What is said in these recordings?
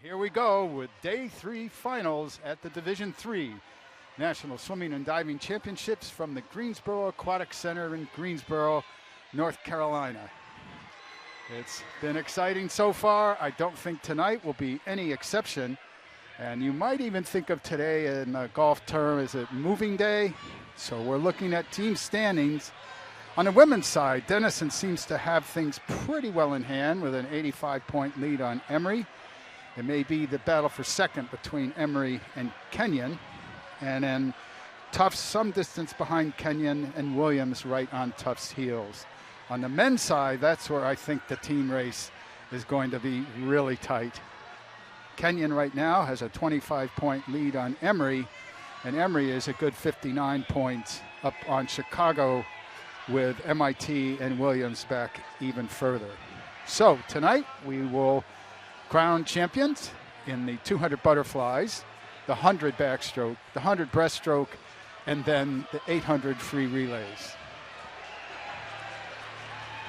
Here we go with day 3 finals at the Division III National Swimming and Diving Championships from the Greensboro Aquatic Center in Greensboro, North Carolina. It's been exciting so far. I don't think tonight will be any exception. And you might even think of today in a golf term as a moving day. So we're looking at team standings. On the women's side, Denison seems to have things pretty well in hand with an 85-point lead on Emory. It may be the battle for second between Emory and Kenyon. And then Tufts some distance behind Kenyon and Williams right on Tufts' heels. On the men's side, that's where I think the team race is going to be really tight. Kenyon right now has a 25-point lead on Emory, and Emory is a good 59 points up on Chicago with MIT and Williams back even further. So tonight we will crown champions in the 200 butterflies, the 100 backstroke, the 100 breaststroke, and then the 800 free relays.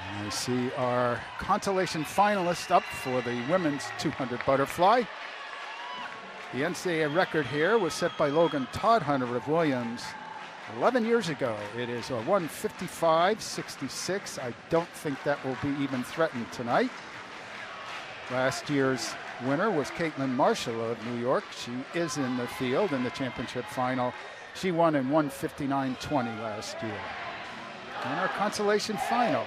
And we see our consolation finalists up for the women's 200 butterfly. The NCAA record here was set by Logan Toddhunter of Williams 11 years ago. It is a 155.66. I don't think that will be even threatened tonight. Last year's winner was Caitlin Marshall of New York. She is in the field in the championship final. She won in 159.20 last year. And our consolation final.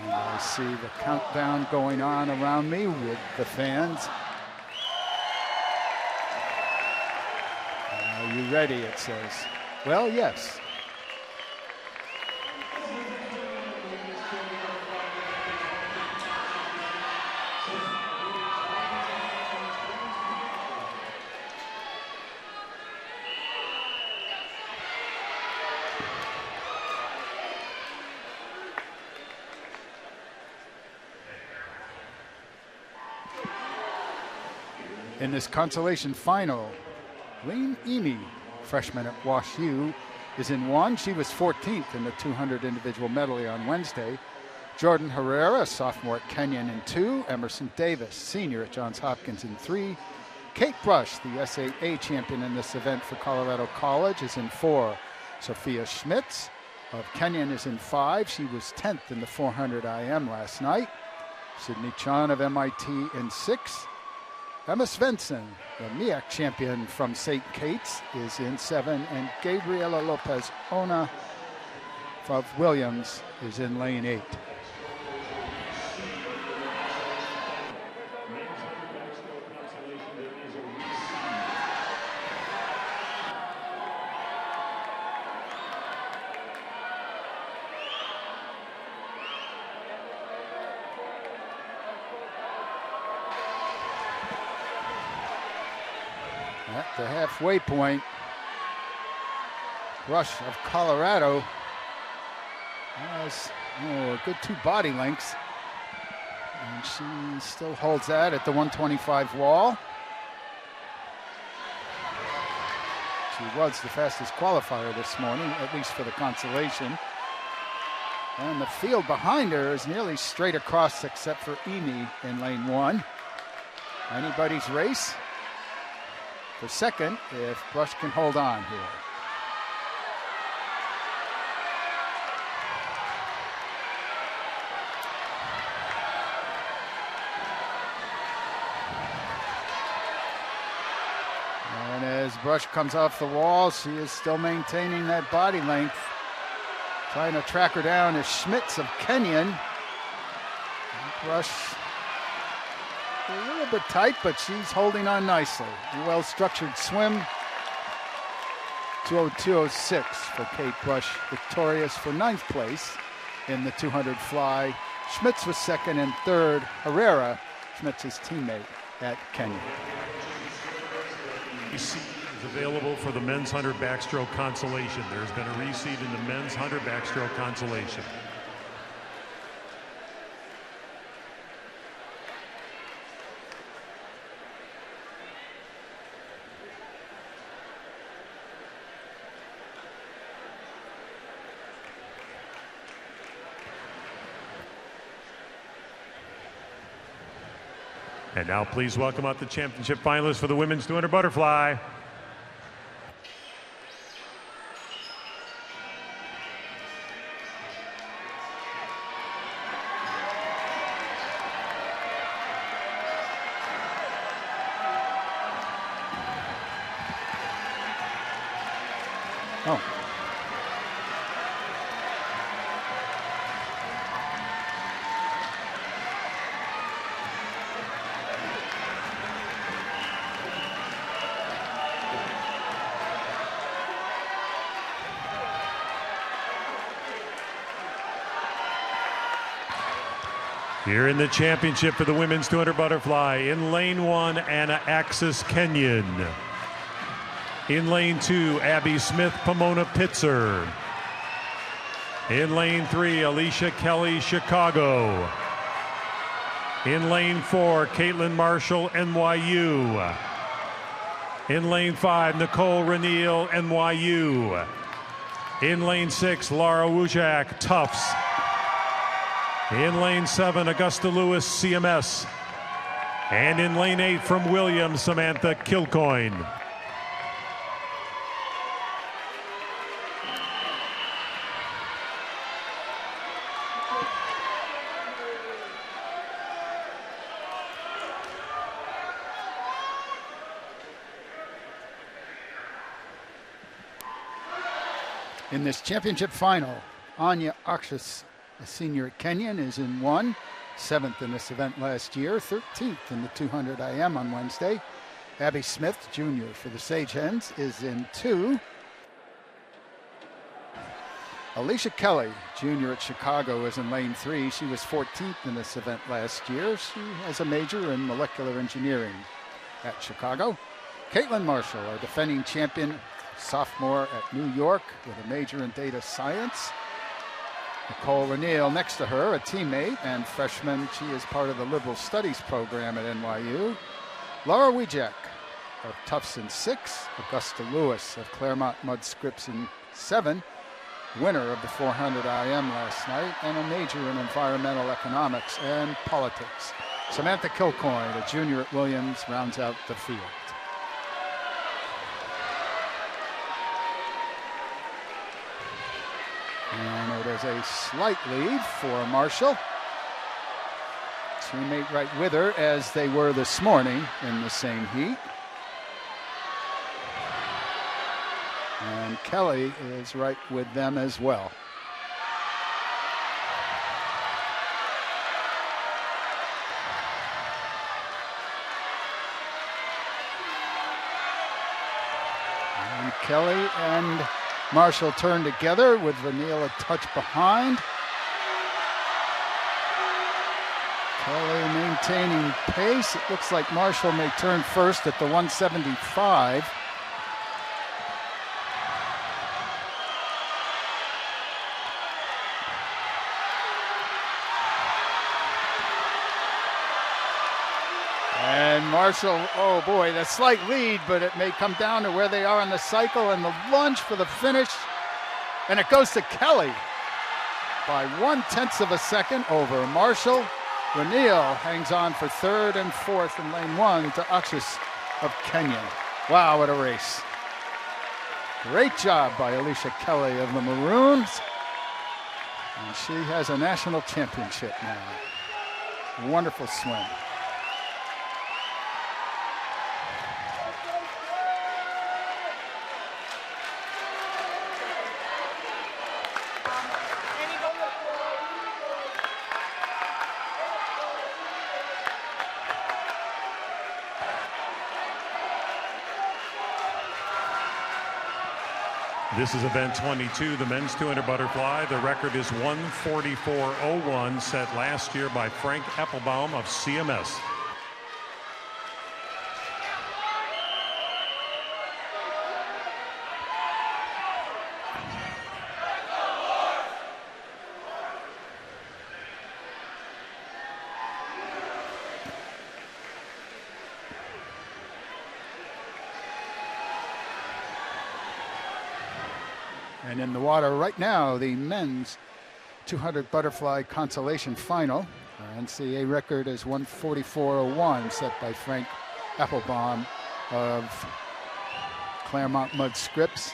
And I see the countdown going on around me with the fans. Are you ready, it says. Well, yes. In this consolation final, Lane Emy, freshman at Wash U, is in 1. She was 14th in the 200 individual medley on Wednesday. Jordan Herrera, sophomore at Kenyon, in 2. Emerson Davis, senior at Johns Hopkins, in 3. Kate Brush, the SAA champion in this event for Colorado College, is in 4. Sophia Schmitz of Kenyon is in 5. She was 10th in the 400 IM last night. Sydney Chan of MIT in 6. Emma Svensson, the MEAC champion from St. Kate's, is in 7, and Gabriela Lopez-Ona of Williams is in lane 8. At the halfway point, Rush of Colorado has a good 2 body lengths, and she still holds that at the 125 wall. She was the fastest qualifier this morning, at least for the consolation. And the field behind her is nearly straight across except for Emy in lane 1. Anybody's race for second if Brush can hold on here. And as Brush comes off the wall, she is still maintaining that body length. Trying to track her down is Schmitz of Kenyon. Brush a little bit tight, but she's holding on nicely. A well-structured swim. 2:02.06 for Kate Brush, victorious for 9th place in the 200 fly. Schmitz was second, and third, Herrera, Schmitz's teammate at Kenyon. Reseed is available for the men's 100 backstroke consolation. There's been a reseed in the men's 100 backstroke consolation. And now please welcome out the championship finalists for the women's 200 butterfly. Oh. Here in the championship for the women's 200 butterfly, in lane 1, Anna Axis, Kenyan. In lane 2, Abby Smith, Pomona Pitzer. In lane 3, Alicia Kelly, Chicago. In lane 4, Caitlin Marshall, NYU. In lane 5, Nicole Reniel, NYU. In lane 6, Laura Wujak, Tufts. In lane 7, Augusta Lewis, CMS. And in lane 8 from Williams, Samantha Kilcoyne. In this championship final, Anya Akshis, a senior at Kenyon, is in 1, 7th in this event last year, 13th in the 200 IM on Wednesday. Abby Smith, junior for the Sage Hens, is in 2. Alicia Kelly, junior at Chicago, is in lane 3. She was 14th in this event last year. She has a major in molecular engineering at Chicago. Caitlin Marshall, our defending champion, sophomore at New York with a major in data science. Nicole Reniel next to her, a teammate and freshman. She is part of the liberal studies program at NYU. Laura Wujak of Tufts in 6. Augusta Lewis of Claremont Mudd Scripps in 7. Winner of the 400 IM last night and a major in environmental economics and politics. Samantha Kilcoyne, a junior at Williams, rounds out the field. And it is a slight lead for Marshall. Teammate right with her, as they were this morning in the same heat. And Kelly is right with them as well. And Kelly and Marshall turn together with Reniel a touch behind. Kelly maintaining pace. It looks like Marshall may turn first at the 175. And Marshall, oh boy, that slight lead, but it may come down to where they are in the cycle and the lunge for the finish. And it goes to Kelly by 1/10 of a second over Marshall. Reniel hangs on for 3rd and 4th in lane 1 to Akshis of Kenyon. Wow, what a race. Great job by Alicia Kelly of the Maroons. And she has a national championship now. Wonderful swim. This is event 22, the men's 200 butterfly. The record is 1:44.01, set last year by Frank Applebaum of CMS. And in the water right now, the men's 200 butterfly consolation final. Our NCAA record is 144.01, set by Frank Applebaum of Claremont Mud Scripps.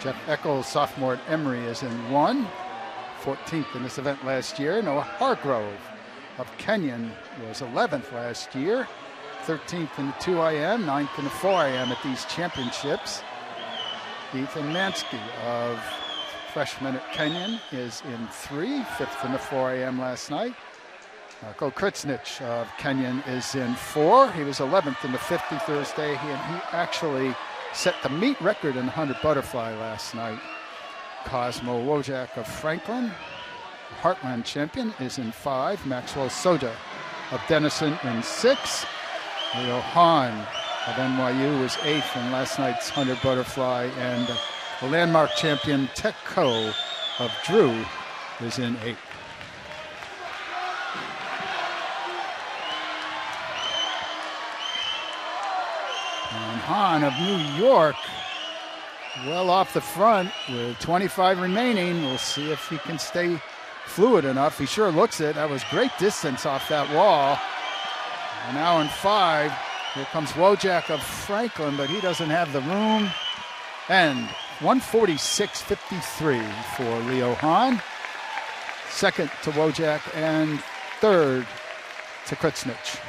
Jeff Eccles, sophomore at Emory, is in 1, 14th in this event last year. Noah Hargrove of Kenyon was 11th last year, 13th in the 2IM, 9th in the 4IM at these championships. Ethan Mansky of freshman at Kenyon is in 3, 5th in the 4IM last night. Marko Kricnich of Kenyon is in 4. He was 11th in the 50 Thursday, and he actually set the meet record in the 100 butterfly last night. Cosmo Wojak of Franklin, Heartland champion, is in 5. Maxwell Soja of Denison in 6. Leo Hahn of NYU was 8th in last night's 100 butterfly, and the landmark champion Tech Ko of Drew is in 8. And Hahn of New York, well off the front with 25 remaining. We'll see if he can stay fluid enough. He sure looks it. That was great distance off that wall. And now in 5, here comes Wojak of Franklin, but he doesn't have the room. And 146.53 for Leo Hahn. Second to Wojak and third to Kricnich.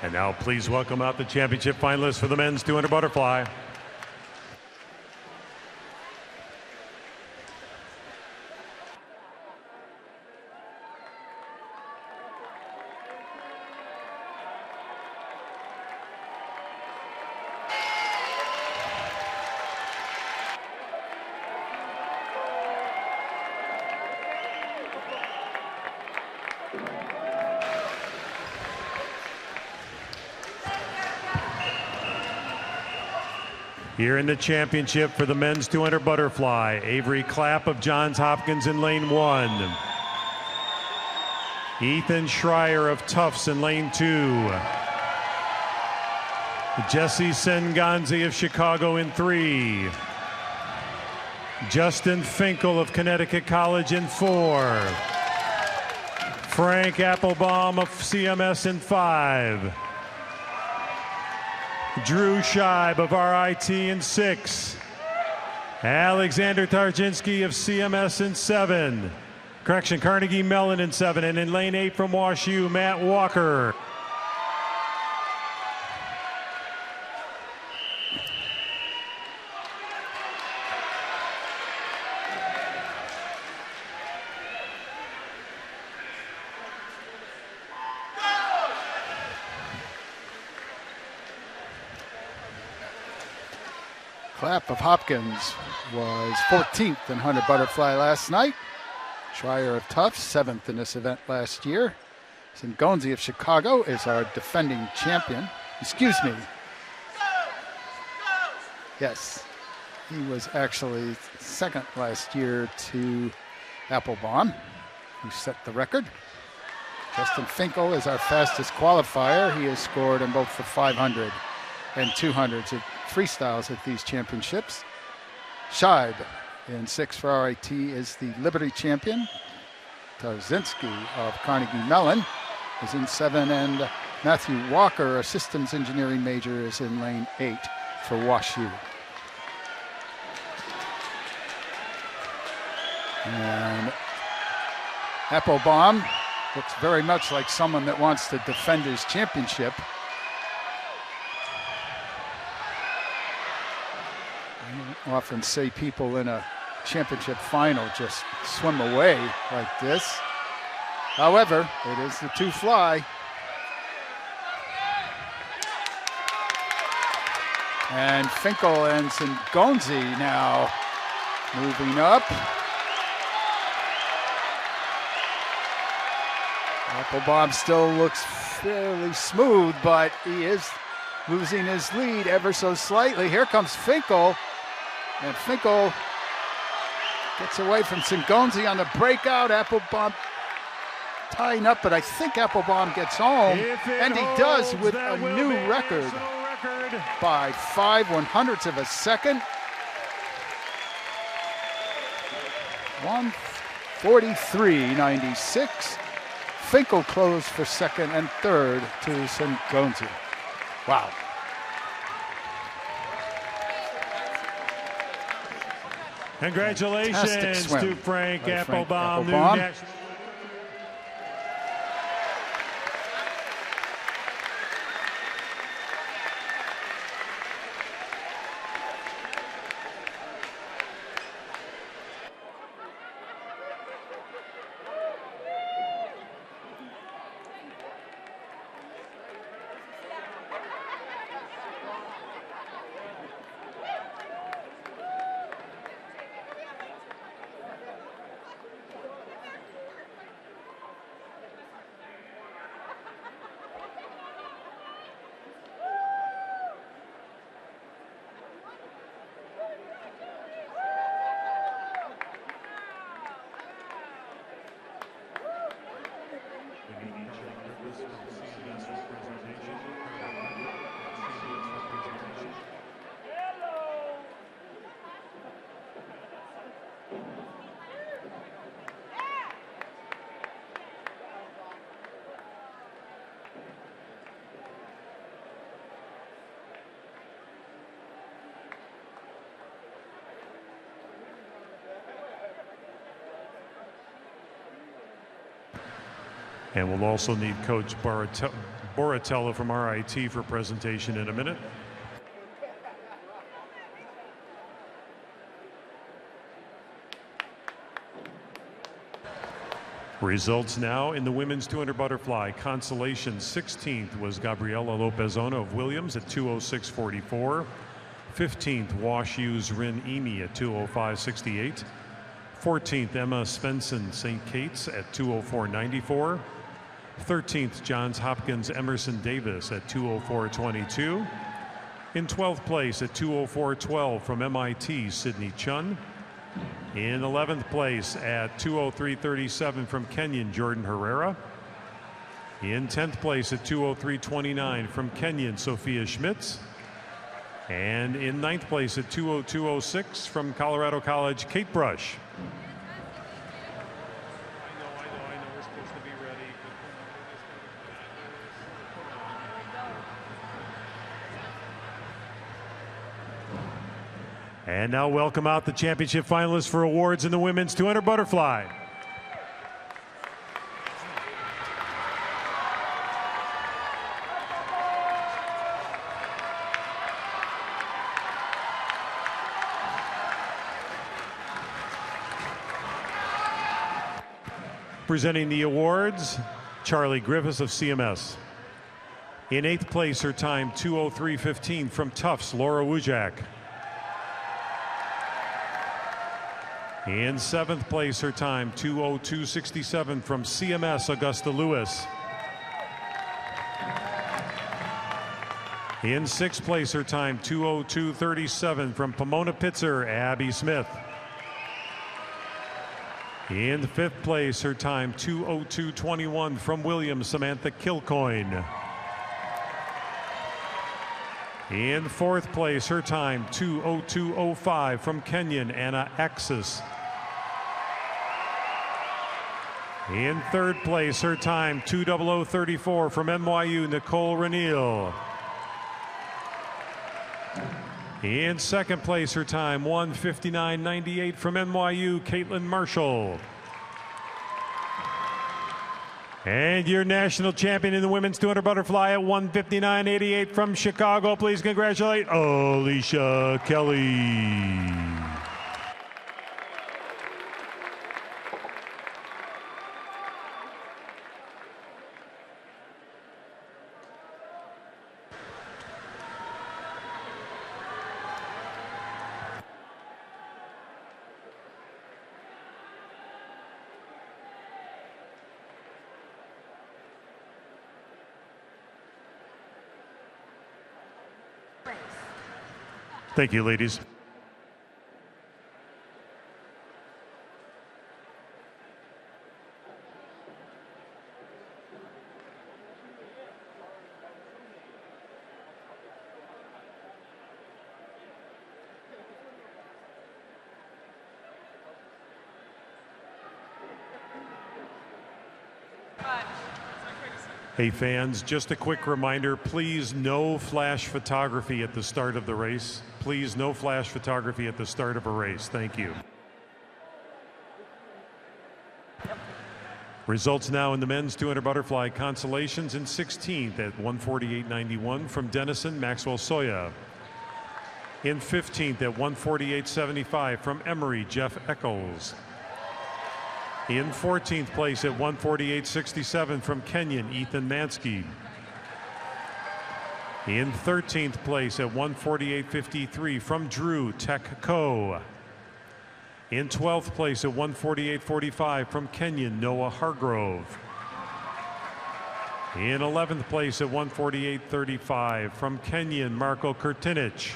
And now please welcome out the championship finalists for the men's 200 butterfly. Here in the championship for the men's 200 butterfly, Avery Clapp of Johns Hopkins in lane 1. Ethan Schreier of Tufts in lane 2. Jesse Senganzi of Chicago in 3. Justin Finkel of Connecticut College in 4. Frank Applebaum of CMS in 5. Drew Scheib of RIT in 6. Alexander Tarczynski of CMS in 7. Carnegie Mellon in 7. And in lane 8 from WashU, Matt Walker. Clapp of Hopkins was 14th in 100 butterfly last night. Schreier of Tufts, 7th in this event last year. Senganzi of Chicago is our defending champion. Excuse me. Yes, he was actually second last year to Applebaum, who set the record. Justin Finkel is our fastest qualifier. He has scored in both the 500 and 200s at freestyles at these championships. Scheib in 6 for RIT is the Liberty champion. Tarczynski of Carnegie Mellon is in 7, and Matthew Walker, a systems engineering major, is in lane 8 for WashU. And Applebaum looks very much like someone that wants to defend his championship. often say people in a championship final just swim away like this. However, it is the two fly. And Finkel and Ngonzi now moving up. Applebaum still looks fairly smooth, but he is losing his lead ever so slightly. Here comes Finkel, and Finkel gets away from Ngonzi on the breakout. Applebaum tying up, but I think Applebaum gets home, and he does with a new record by 5/100ths of a second. 1:43.96. Finkel closed for second and third to Ngonzi. Wow. Congratulations to Frank Applebaum. And we'll also need Coach Boratella from RIT for presentation in a minute. Results now in the women's 200 butterfly. Consolation 16th was Gabriela Lopezona of Williams at 2:06.44. 15th, Wash U's Rin Emi at 2:05.68. 14th, Emma Svensson St. Kate's at 2:04.94. 13th, Johns Hopkins Emerson Davis at 2:04.22. In 12th place at 2:04.12 from MIT, Sydney Chun. In 11th place at 2:03.37 from Kenyan, Jordan Herrera. In 10th place at 2:03.29 from Kenyan, Sophia Schmitz. And in 9th place at 2:02.06 from Colorado College, Kate Brush. And now welcome out the championship finalists for awards in the women's 200 butterfly. Presenting the awards, Charlie Griffiths of CMS. In 8th place, her time 2:03.15 from Tufts, Laura Wujak. In 7th place, her time 2:02.67 from CMS, Augusta Lewis. In 6th place, her time 2:02.37 from Pomona Pitzer, Abby Smith. In 5th place, her time 2:02.21 from Williams, Samantha Kilcoyne. In 4th place, her time 2:02.05 from Kenyan, Anna Axis. In 3rd place, her time 2:00.34 from NYU, Nicole Ranil. In 2nd place, her time 1:59.98 from NYU, Caitlin Marshall. And your national champion in the women's 200 butterfly at 159.88 from Chicago. Please congratulate Alicia Kelly. Thank you, ladies. Hey fans, just a quick reminder, please no flash photography at the start of the race. Please no flash photography at the start of a race. Thank you. Results now in the men's 200 butterfly consolations. In 16th at 148.91 from Denison, Maxwell Soya. In 15th at 148.75 from Emory, Jeff Eccles. In 14th place at 148.67 from Kenyon, Ethan Mansky. In 13th place at 148.53 from Drew Tech Co. In 12th place at 148.45 from Kenyon, Noah Hargrove. In 11th place at 148.35 from Kenyon, Marco Kurtinich.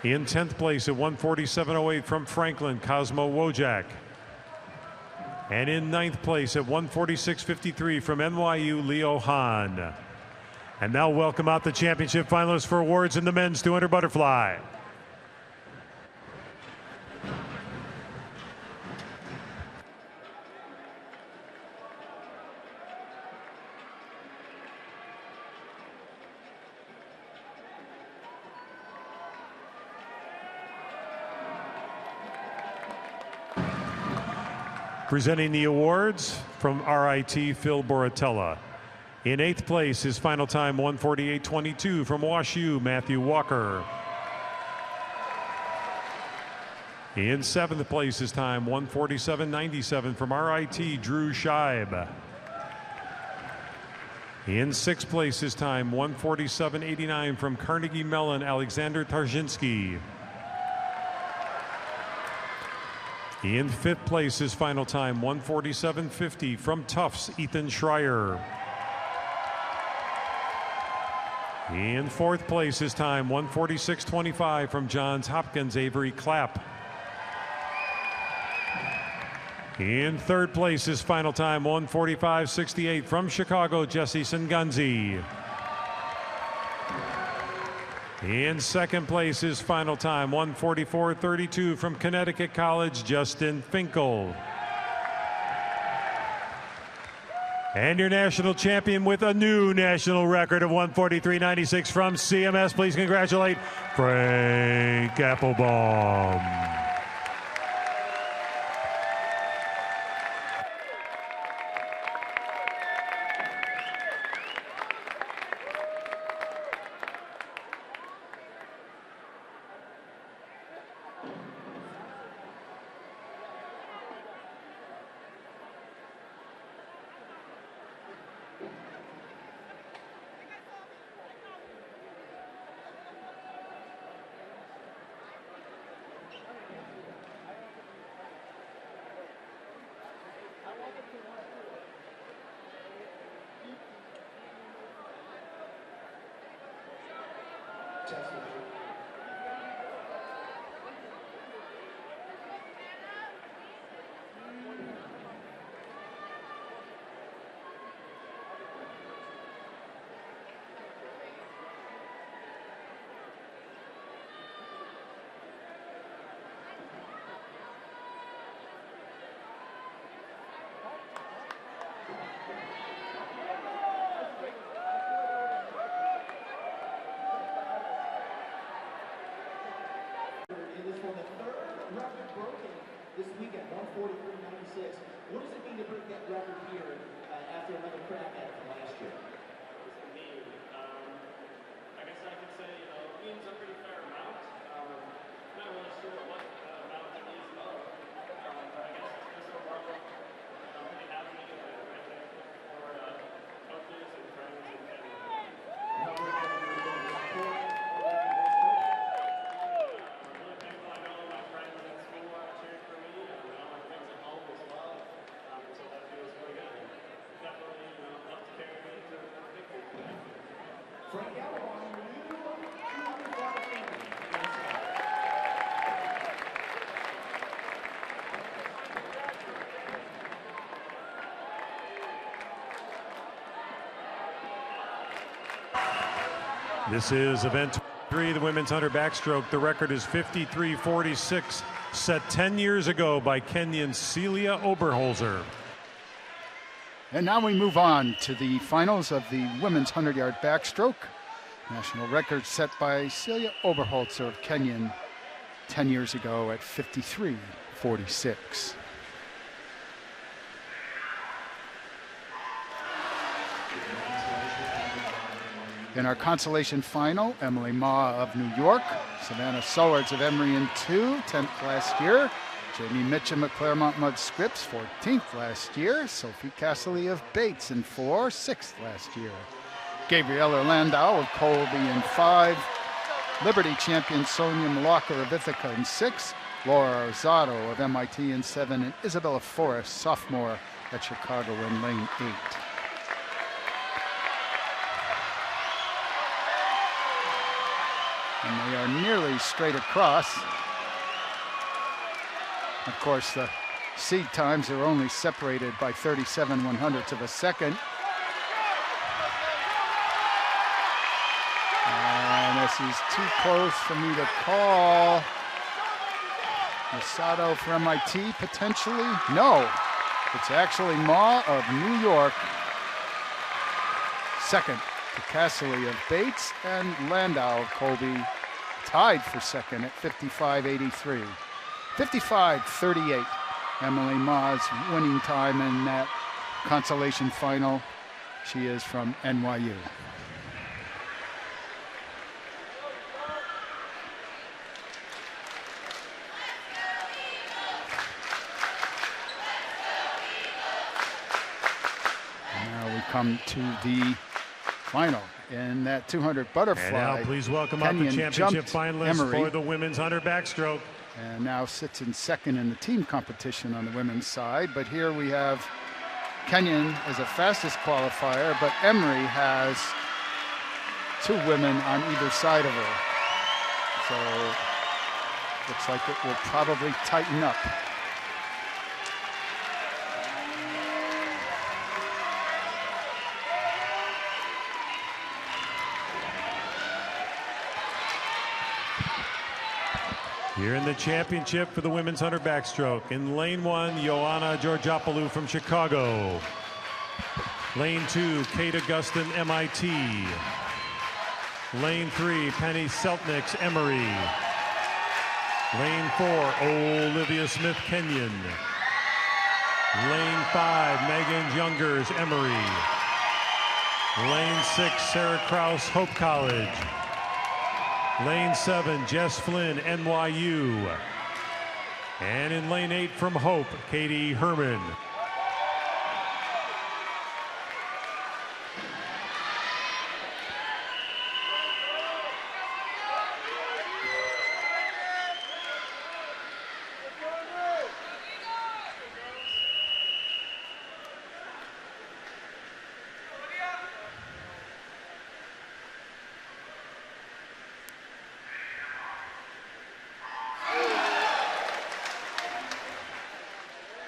In 10th place at 147.08 from Franklin, Cosmo Wojak. And in 9th place at 146.53 from NYU, Leo Hahn. And now welcome out the championship finalists for awards in the men's 200 butterfly. Presenting the awards from RIT, Phil Boratella. In 8th place, his final time 148.22 from WashU, Matthew Walker. In 7th place, his time 147.97 from RIT, Drew Scheib. In 6th place, his time 147.89 from Carnegie Mellon, Alexander Tarzinski. In 5th place, his final time 147.50 from Tufts, Ethan Schreier. In 4th place, his time 146.25 from Johns Hopkins, Avery Clapp. In 3rd place, his final time 145.68 from Chicago, Jesse Sengunzi. In 2nd place, his final time 144.32 from Connecticut College, Justin Finkel. And your national champion with a new national record of 143.96 from CMS. Please congratulate Frank Applebaum. This is event 3, the women's 100 backstroke. The record is 53:46, set 10 years ago by Kenyan Celia Oberholzer. And now we move on to the finals of the women's 100-yard backstroke. National record set by Celia Oberholzer of Kenyan 10 years ago at 53:46. In our consolation final, Emily Ma of New York, Savannah Sowards of Emory in 2, 10th last year, Jamie Mitchum of Claremont Mudd Scripps, 14th last year, Sophie Casserly of Bates in 4, 6th last year, Gabriella Landau of Colby in 5, Liberty champion Sonia Malaka of Ithaca in 6, Laura Rosado of MIT in 7, and Isabella Forrest, sophomore at Chicago in lane 8. And they are nearly straight across. Of course, the seed times are only separated by 37/100ths of a second. And this is too close for me to call. Rosado for MIT, potentially? No, it's actually Ma of New York. Second to Casserly of Bates, and Landau of Colby tied for second at 55:83. 55:38, Emily Ma's winning time in that consolation final. She is from NYU. And now we come to the final in that 200 butterfly. And now please welcome up the championship finalists for the women's 100 backstroke. And now sits in second in the team competition on the women's side. But here we have Kenyon as a fastest qualifier, but Emory has 2 women on either side of her. So looks like it will probably tighten up. Here in the championship for the women's 100 backstroke. In lane 1, Ioana Georgopoulou from Chicago. Lane 2, Kate Augustin, MIT. Lane 3, Penny Seltniks, Emory. Lane 4, Olivia Smith, Kenyon. Lane 5, Megan Youngers, Emory. Lane 6, Sarah Krause, Hope College. Lane 7, Jess Flynn, NYU. And in lane 8 from Hope, Katie Herman.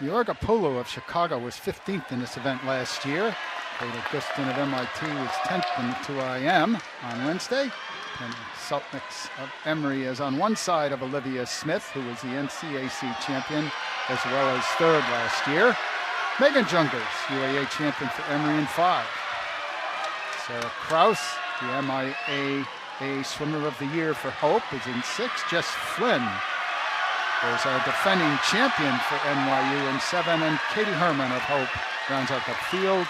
Georgopoulou of Chicago was 15th in this event last year. Kate Augustin of MIT was 10th in the 2IM on Wednesday. And Seltniks of Emory is on one side of Olivia Smith, who was the NCAC champion, as well as 3rd last year. Megan Youngers, UAA champion for Emory in 5. Sarah Krause, the MIAA Swimmer of the Year for Hope, is in 6. Jess Flynn is our defending champion for NYU in 7, and Katie Herman of Hope rounds out the field.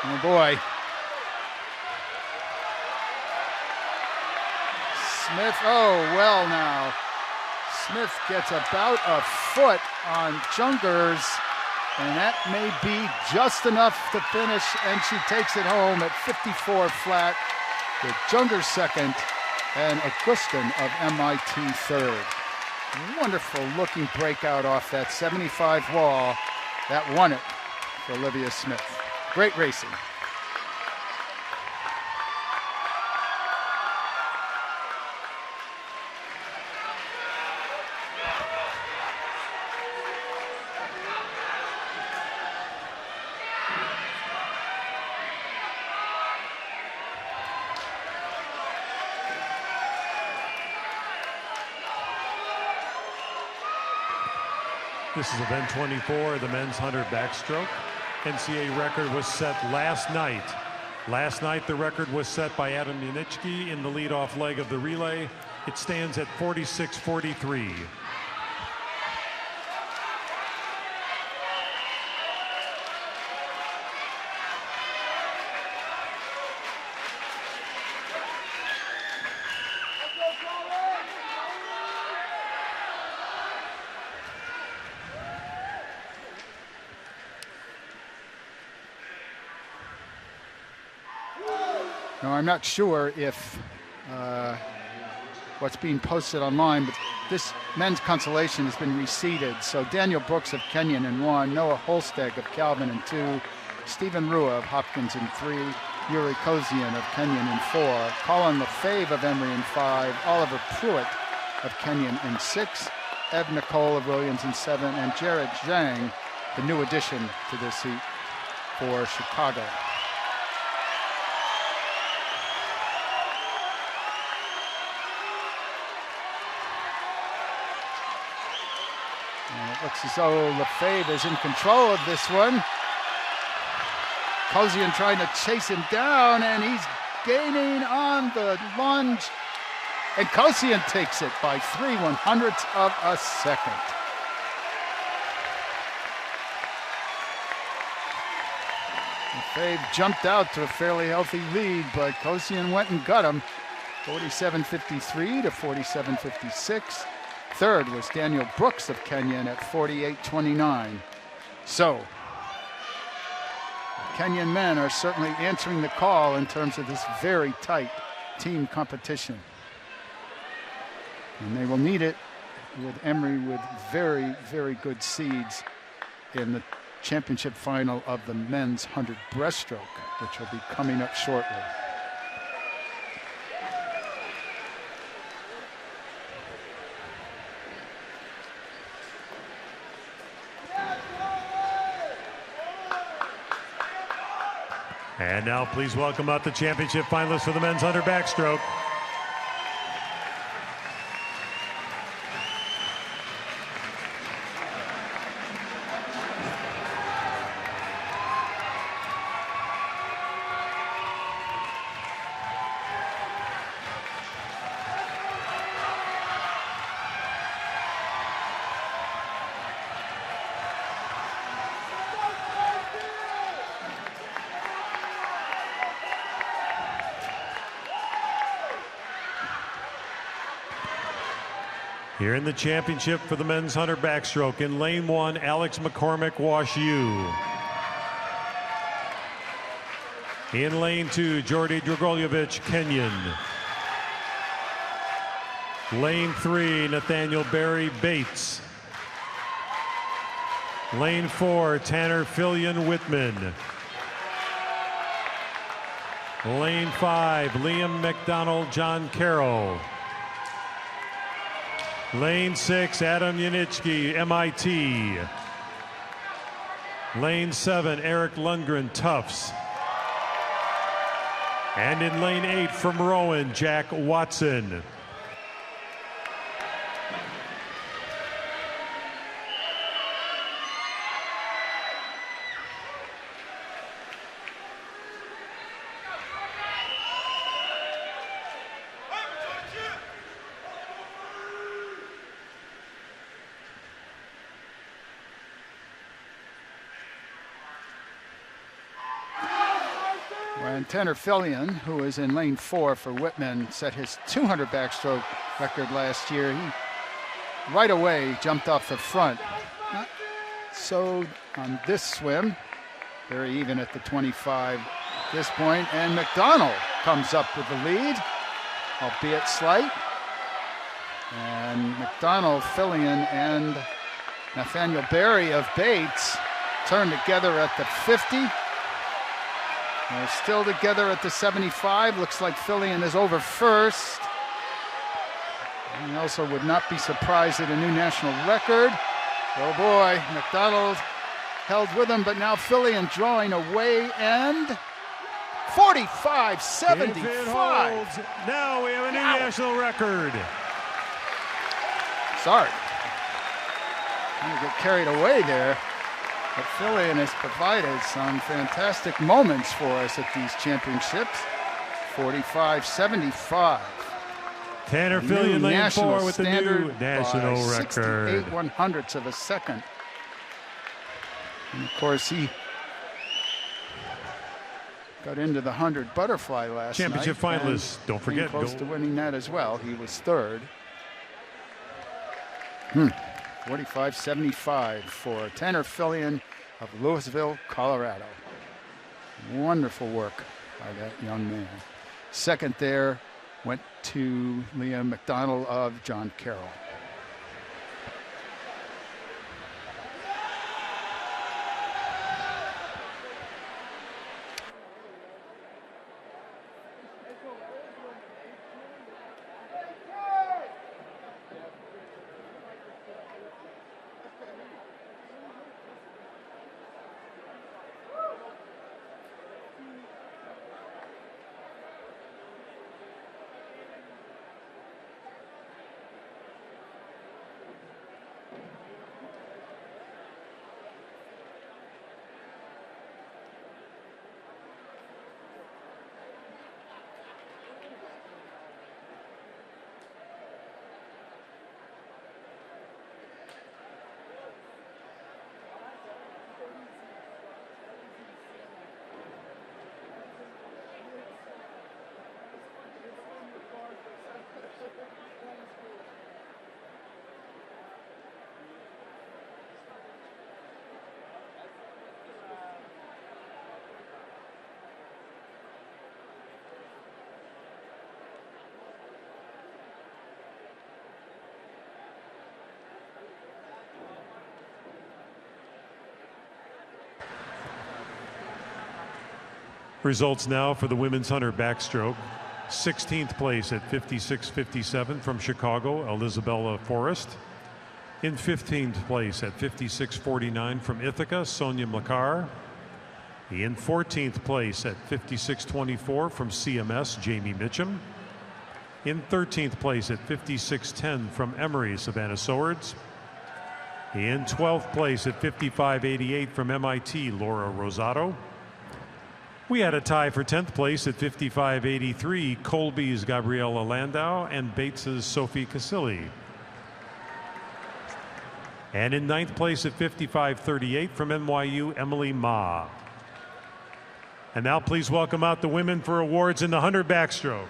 Oh boy. Smith, oh well now. Smith gets about a foot on Jungers, and that may be just enough to finish, and she takes it home at 54 flat with Jungers second and Augustin of MIT third. Wonderful looking breakout off that 75 wall. That won it for Olivia Smith. Great racing. This is event 24, the men's 100 backstroke. NCAA record was set last night. Last night, the record was set by Adam Yunichki in the leadoff leg of the relay. It stands at 46:43. Now, I'm not sure if what's being posted online, but this men's consolation has been reseeded. So Daniel Brooks of Kenyon in 1, Noah Holsteg of Calvin in 2, Stephen Rua of Hopkins in 3, Yuri Kozian of Kenyon in 4, Colin Lefebvre of Emory in 5, Oliver Pruitt of Kenyon in 6, Eb Nicole of Williams in 7, and Jared Zhang, the new addition to this heat for Chicago. And it looks as though Lefebvre is in control of this one. Kozian trying to chase him down, and he's gaining on the lunge. And Kozian takes it by 3/100ths of a second. Lefebvre jumped out to a fairly healthy lead, but Kozian went and got him. 47:53 to 47:56. Third was Daniel Brooks of Kenyon at 48:29. So, the Kenyon men are certainly answering the call in terms of this very tight team competition. And they will need it with Emory with very, very good seeds in the championship final of the men's 100 breaststroke, which will be coming up shortly. And now please welcome out the championship finalists for the men's 100 backstroke. Here in the championship for the men's 100 backstroke, in lane 1, Alex McCormick, Wash U. In lane 2, Jordy Dragoljevich, Kenyon. Lane 3, Nathaniel Barry, Bates. Lane 4, Tanner Fillion, Whitman. Lane 5, Liam McDonald, John Carroll. Lane 6, Adam Yunichki, MIT. Lane 7, Eric Lundgren, Tufts. And in lane 8 from Rowan, Jack Watson. When Tanner Fillion, who was in lane 4 for Whitman, set his 200 backstroke record last year, he right away jumped off the front. So on this swim, very even at the 25 at this point, and McDonald comes up with the lead, albeit slight. And McDonald, Fillion, and Nathaniel Berry of Bates turn together at the 50. They're still together at the 75. Looks like Fillion is over first. He also would not be surprised at a new national record. Oh boy, McDonald held with him, but now Fillion drawing away, and 45-75. Now we have a new national record. Sorry. I'm gonna get carried away there. But Fillion has provided some fantastic moments for us at these championships. 45-75. Tanner Fillion, lane 4 with the new national record. 68/100ths of a second. And of course, he got into the 100 butterfly last championship night. finalists, don't forget. Close to winning that as well. He was third. 45-75 for Tanner Fillion of Louisville, Colorado. Wonderful work by that young man. Second there went to Liam McDonald of John Carroll. Results now for the women's 100 backstroke. 16th place at 56.57 from Chicago, Elizabella Forrest. In 15th place at 56.49 from Ithaca, Sonia Mlakar. In 14th place at 56.24 from CMS, Jamie Mitchum. In 13th place at 56.10 from Emory, Savannah Swords. In 12th place at 55.88 from MIT, Laura Rosato. We had a tie for 10th place at 55.83, Colby's Gabriella Landau and Bates's Sophie Casilli. And in 9th place at 55.38 from NYU, Emily Ma. And now please welcome out the women for awards in the 100 backstroke.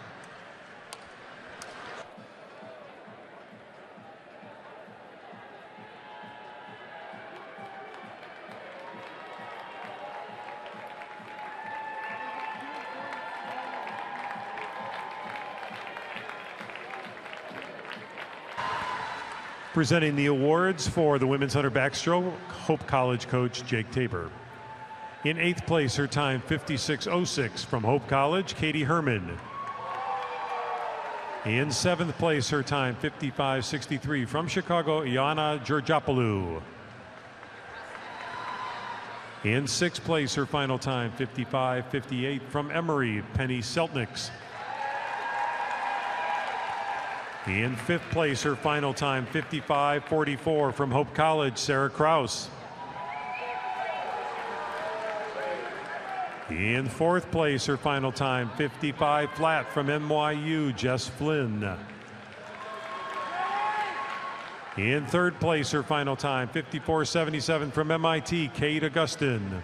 Presenting the awards for the women's 100 backstroke, Hope College coach Jake Tabor. In 8th place, her time 56.06 from Hope College, Katie Herman. In 7th place, her time 55.63 from Chicago, Iana Georgopoulou. In 6th place, her final time 55.58 from Emory, Penny Seltniks. In 5th place, her final time 55.44 from Hope College, Sarah Kraus. In 4th place, her final time 55 flat from NYU, Jess Flynn. In 3rd place, her final time 54.77 from MIT, Kate Augustin.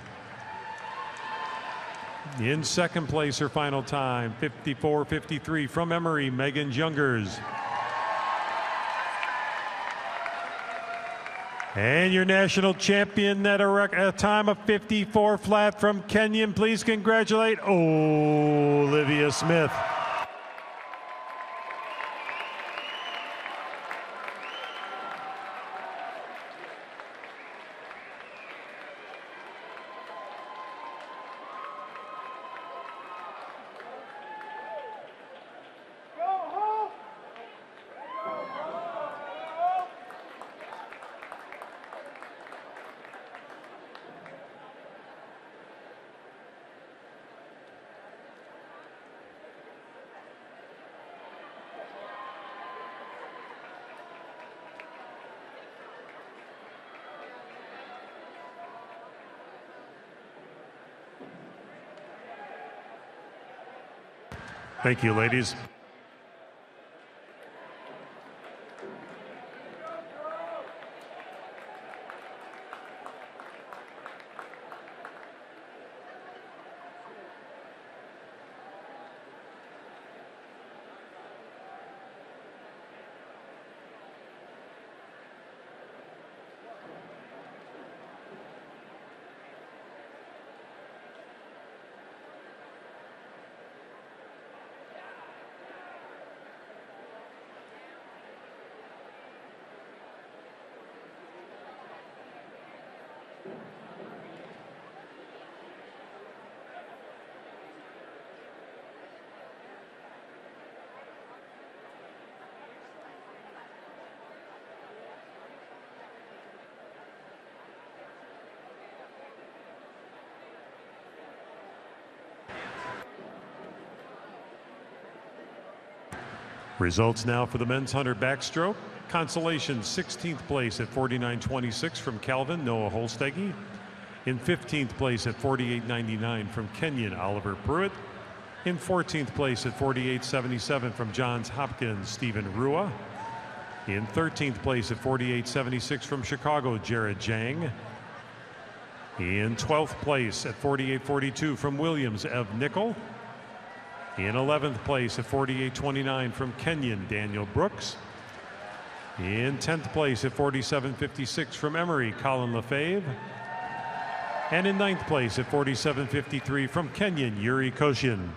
In second place, her final time, 54.53 from Emory, Megan Jungers. And your national champion at a time of 54 flat from Kenyon. Please congratulate Olivia Smith. Thank you, ladies. Results now for the men's 100 backstroke. Consolation, 16th place at 49.26 from Calvin, Noah Holstegi. In 15th place at 48.99 from Kenyon, Oliver Pruitt. In 14th place at 48.77 from Johns Hopkins, Stephen Rua. In 13th place at 48.76 from Chicago, Jared Jang. In 12th place at 48.42 from Williams, Ev Nickel. In 11th place at 48.29 from Kenyon, Daniel Brooks. In 10th place at 47.56 from Emory, Colin Lefebvre. And in 9th place at 47.53 from Kenyon, Yuri Koshin.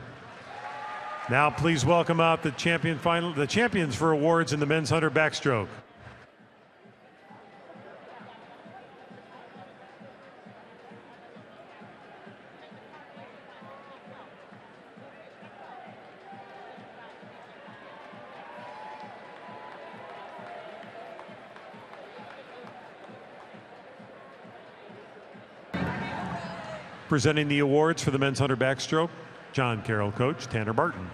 Now please welcome out the champions for awards in the men's 100 backstroke. Presenting the awards for the men's 100 backstroke, John Carroll coach Tanner Barton.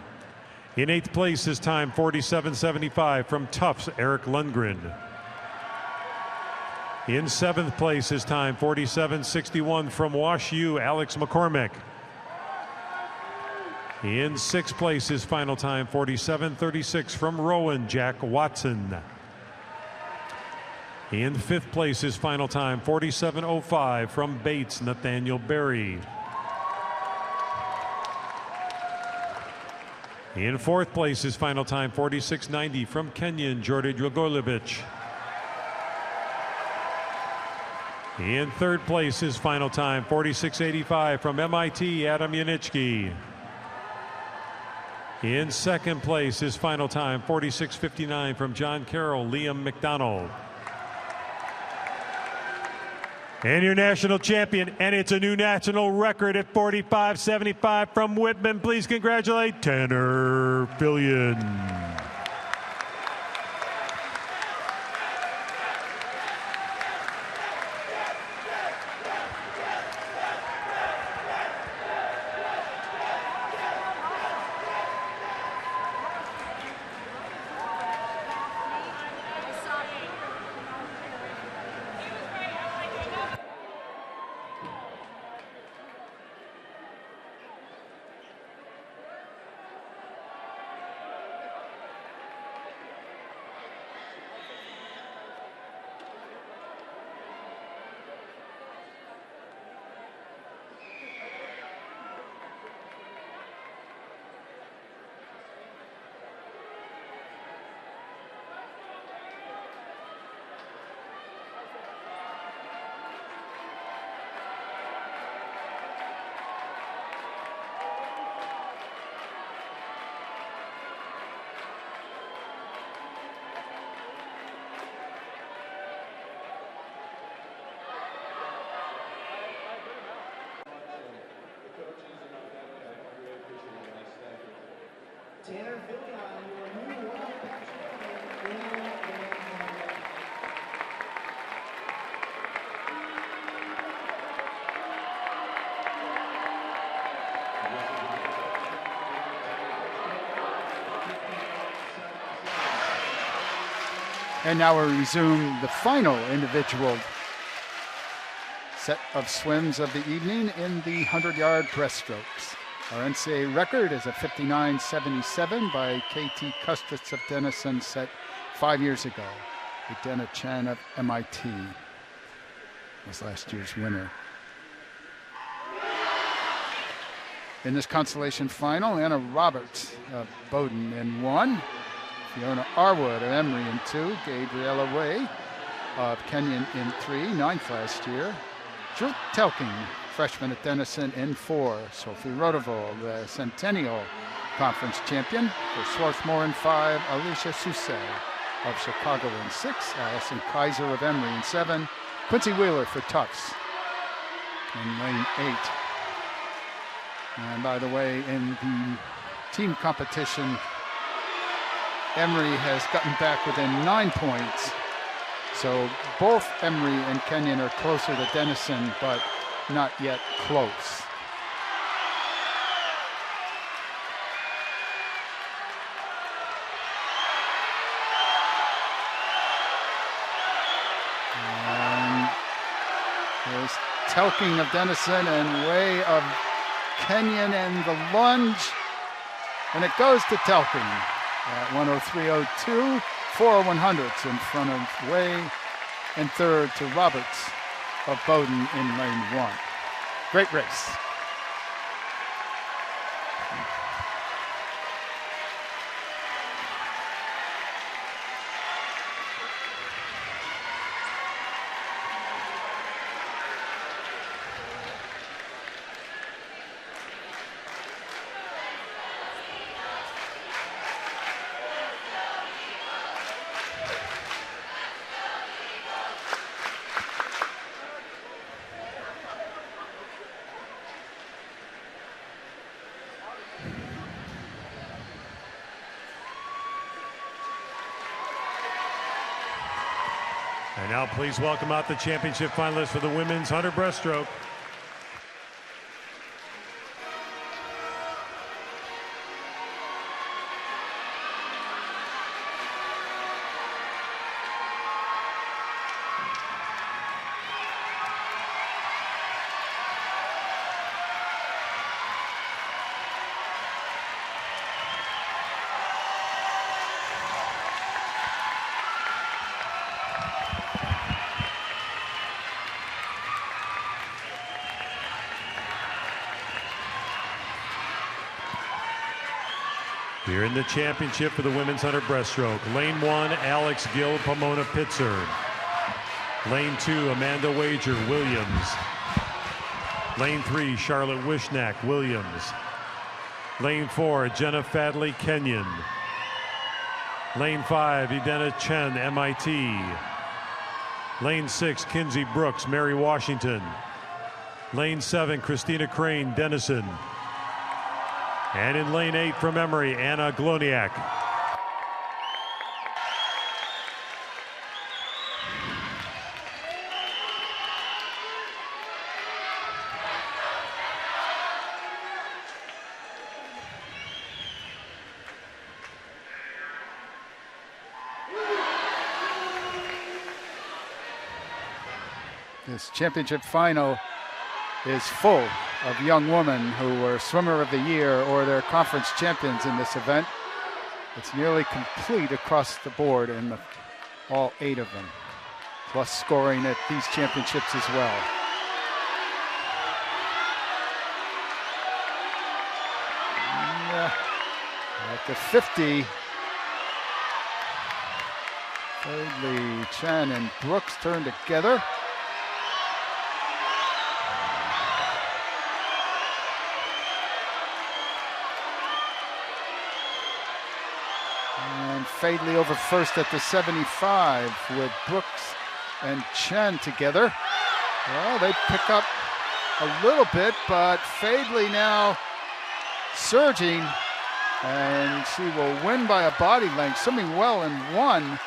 In 8th place, his time 47.75 from Tufts, Eric Lundgren. In 7th place, his time 47.61 from Wash U, Alex McCormick. In 6th place, his final time 47.36 from Rowan, Jack Watson. In 5th place, his final time 47.05 from Bates, Nathaniel Berry. In 4th place, his final time 46.90 from Kenyon, Jordy Dragojevich. In 3rd place, his final time 46.85 from MIT, Adam Yanitsky. In 2nd place, his final time 46.59 from John Carroll, Liam McDonald. And your national champion, and it's a new national record at 45.75 from Whitman. Please congratulate Tanner Fillion. And now we resume the final individual set of swims of the evening in the 100-yard breaststrokes. Our NCAA record is a 59.77 by KT Kustritz of Denison, set 5 years ago. Dana Chan of MIT was last year's winner. In this consolation final, Anna Roberts of Bowdoin in 1. Fiona Arwood of Emory in 2, Gabriella Way of Kenyon in 3, 9th last year. Drew Telking, freshman at Denison in 4. Sophie Rodeval, the Centennial Conference champion for Swarthmore in 5. Alicia Sousse of Chicago in 6. Allison Kaiser of Emory in 7. Quincy Wheeler for Tufts in lane 8. And by the way, in the team competition, Emory has gotten back within 9 points. So both Emory and Kenyon are closer to Denison, but not yet close. And there's Telking of Denison and Way of Kenyon, and the lunge, and it goes to Telking at 103.02, 4 100ths in front of Way, and third to Roberts of Bowdoin in lane 1. Great race. And now please welcome out the championship finalists for the women's 100 breaststroke. Here in the championship for the women's 100 breaststroke. Lane 1, Alex Gill, Pomona Pitzer. Lane 2, Amanda Wager, Williams. Lane 3, Charlotte Wishnack, Williams. Lane 4, Jenna Fadley, Kenyon. Lane 5, Edena Chen, MIT. Lane 6, Kinsey Brooks, Mary Washington. Lane 7, Christina Crane, Denison. And in lane 8 from Emory, Anna Gloniak. This championship final is full of young women who were swimmer of the year or their conference champions in this event. It's nearly complete across the board in all 8 of them, plus scoring at these championships as well. And, at the 50, Fadley, Chen, and Brooks turn together. Fadley over first at the 75 with Brooks and Chen together. Well, they pick up a little bit, but Fadley now surging And she will win by a body length. Swimming well in one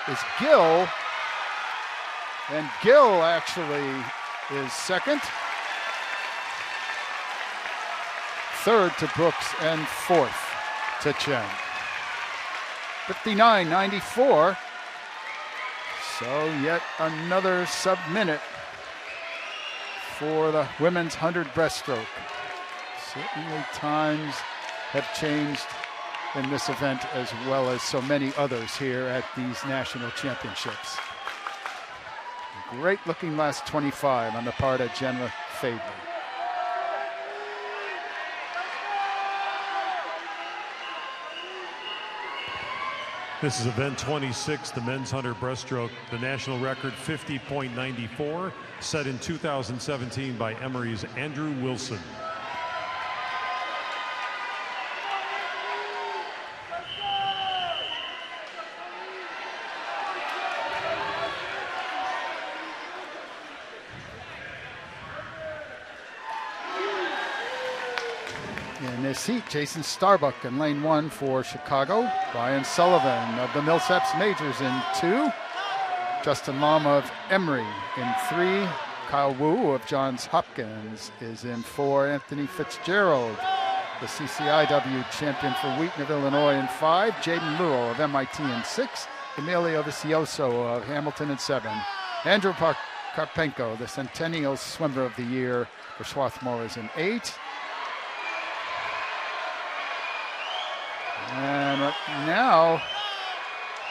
is Gill. And Gill actually is second. Third to Brooks and fourth to Chen. 59.94. So yet another sub-minute for the women's 100 breaststroke. Certainly times have changed in this event as well as so many others here at these national championships. Great looking last 25 on the part of Jenna Faber. This is event 26, the men's 100 breaststroke. The national record 50.94, set in 2017 by Emory's Andrew Wilson. In this heat, Jason Starbuck in lane 1 for Chicago. Brian Sullivan of the Millsaps Majors in 2. Justin Lama of Emory in 3. Kyle Wu of Johns Hopkins is in 4. Anthony Fitzgerald, the CCIW champion for Wheaton of Illinois in 5. Jaden Luo of MIT in 6. Emilio Vicioso of Hamilton in 7. Andrew Karpenko, the Centennial Swimmer of the Year for Swarthmore, is in 8. And right now,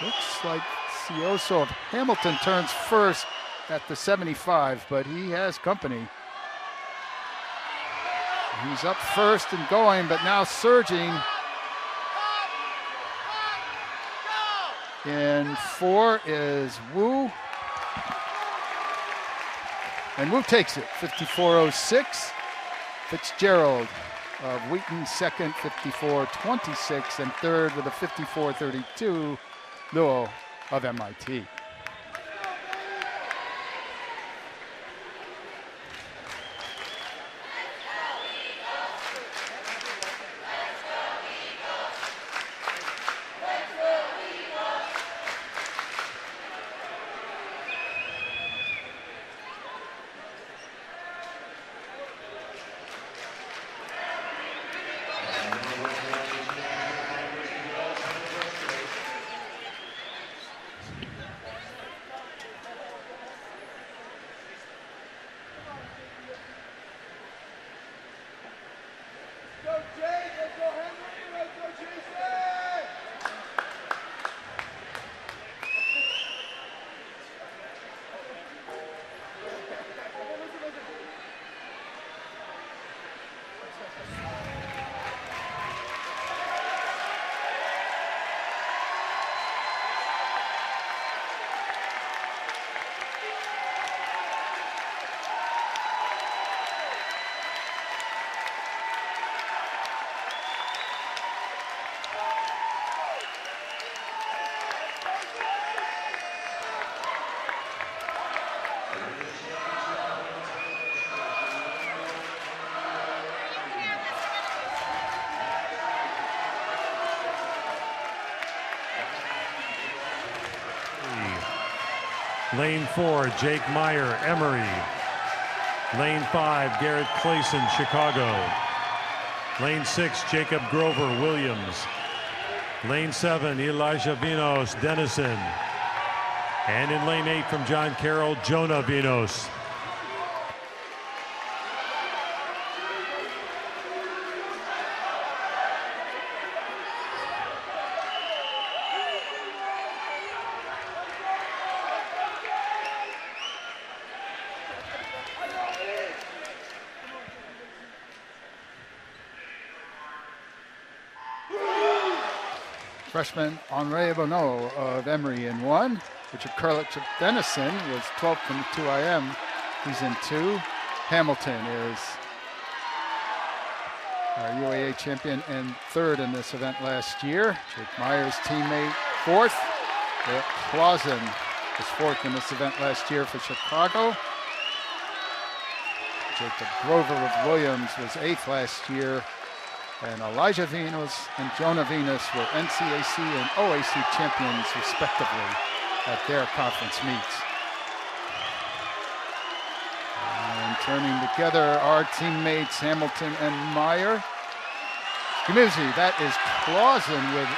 looks like Cioso of Hamilton turns first at the 75, but he has company. He's up first and going, but now surging. In 4 is Wu. And Wu takes it, 54.06. Fitzgerald of Wheaton second, 54.26, and third with a 54.32, Luo of MIT. Lane 4, Jake Meyer, Emory. Lane 5, Garrett Clayson, Chicago. Lane 6, Jacob Grover, Williams. Lane 7, Elijah Vinos, Denison. And in lane 8 from John Carroll, Jonah Vinos. Freshman Henri Bonneau of Emory in 1. Richard Kurlich of Denison was 12th in the 2IM. He's in 2. Hamilton is our UAA champion and 3rd in this event last year. Jake Meyer's teammate 4th. Eric Clausen was 4th in this event last year for Chicago. Jacob Grover of Williams was 8th last year And Elijah Venus and Jonah Venus were NCAC and OAC champions, respectively, at their conference meets. And turning together our teammates Hamilton and Meyer. Excuse me, that is Clausen with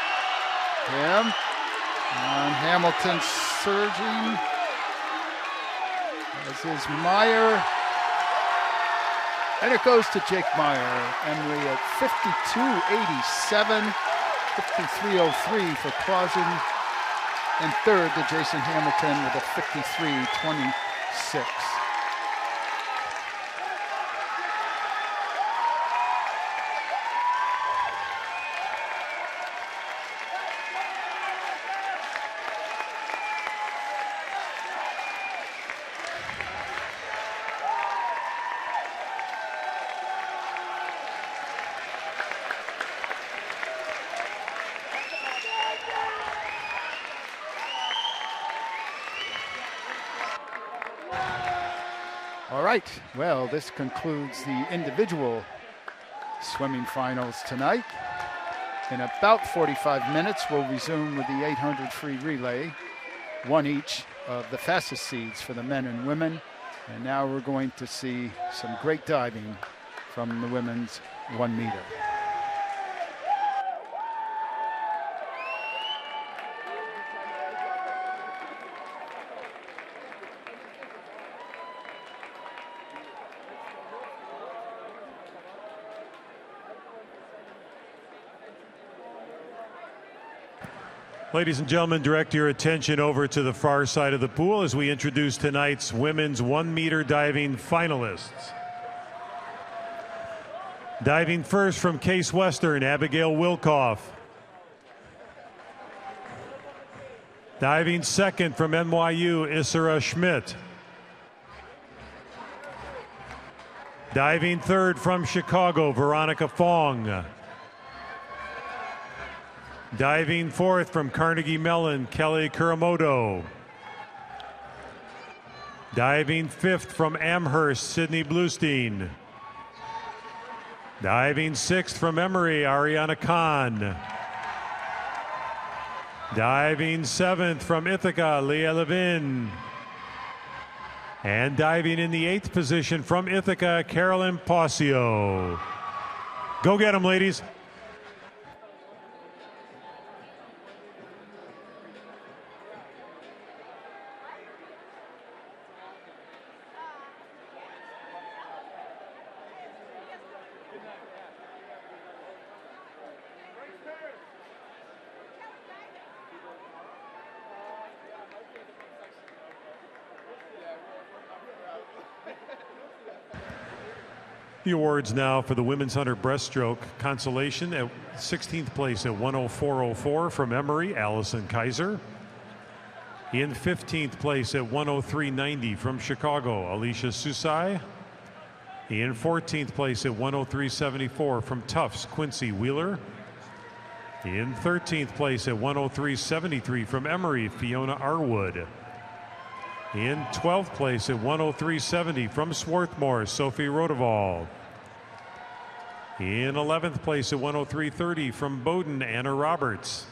him. And Hamilton surging, as is Meyer. And it goes to Jake Meyer. Emery at 52.87, 53.03 for Clausen. And third to Jason Hamilton with a 53.26. All right, well, this concludes the individual swimming finals tonight. In about 45 minutes, we'll resume with the 800 free relay, one each of the fastest seeds for the men and women. And now we're going to see some great diving from the women's 1 meter. Ladies and gentlemen, direct your attention over to the far side of the pool as we introduce tonight's women's 1 meter diving finalists. Diving first from Case Western, Abigail Wilkoff. Diving second from NYU, Isra Schmidt. Diving third from Chicago, Veronica Fong. Diving fourth from Carnegie Mellon, Kelly Kuramoto. Diving fifth from Amherst, Sydney Bluestein. Diving sixth from Emory, Ariana Khan. Diving seventh from Ithaca, Leah Levin. And diving in the 8th position from Ithaca, Carolyn Posio. Go get them, ladies. The awards now for the women's 100 breaststroke consolation. At 16th place at 104.04 from Emory, Allison Kaiser. In 15th place at 103.90 from Chicago, Alicia Susai. In 14th place at 103.74 from Tufts, Quincy Wheeler. In 13th place at 103.73 from Emory, Fiona Arwood. In 12th place at 103.70 from Swarthmore, Sophie Rodeval. In 11th place at 103.30 from Bowdoin, Anna Roberts.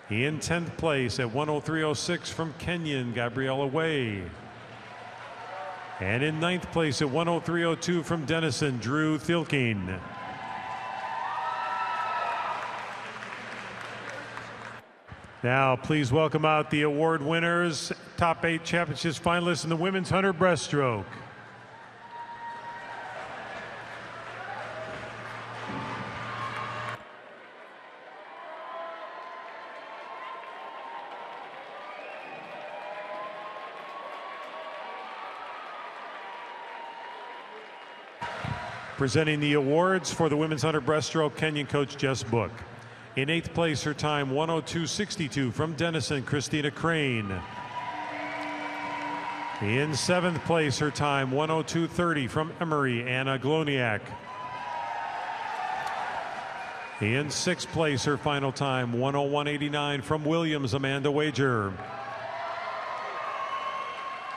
In 10th place at 103.06 from Kenyon, Gabriella Way. And in 9th place at 103.02 from Denison, Drew Thilking. Now, please welcome out the award winners, top 8 championships finalists in the women's 100 breaststroke. Presenting the awards for the women's 100 breaststroke, Kenyon coach Jess Book. In 8th place, her time 102.62 from Denison, Christina Crane. In 7th place, her time 102.30 from Emory, Anna Gloniak. In 6th place, her final time 101.89 from Williams, Amanda Wager.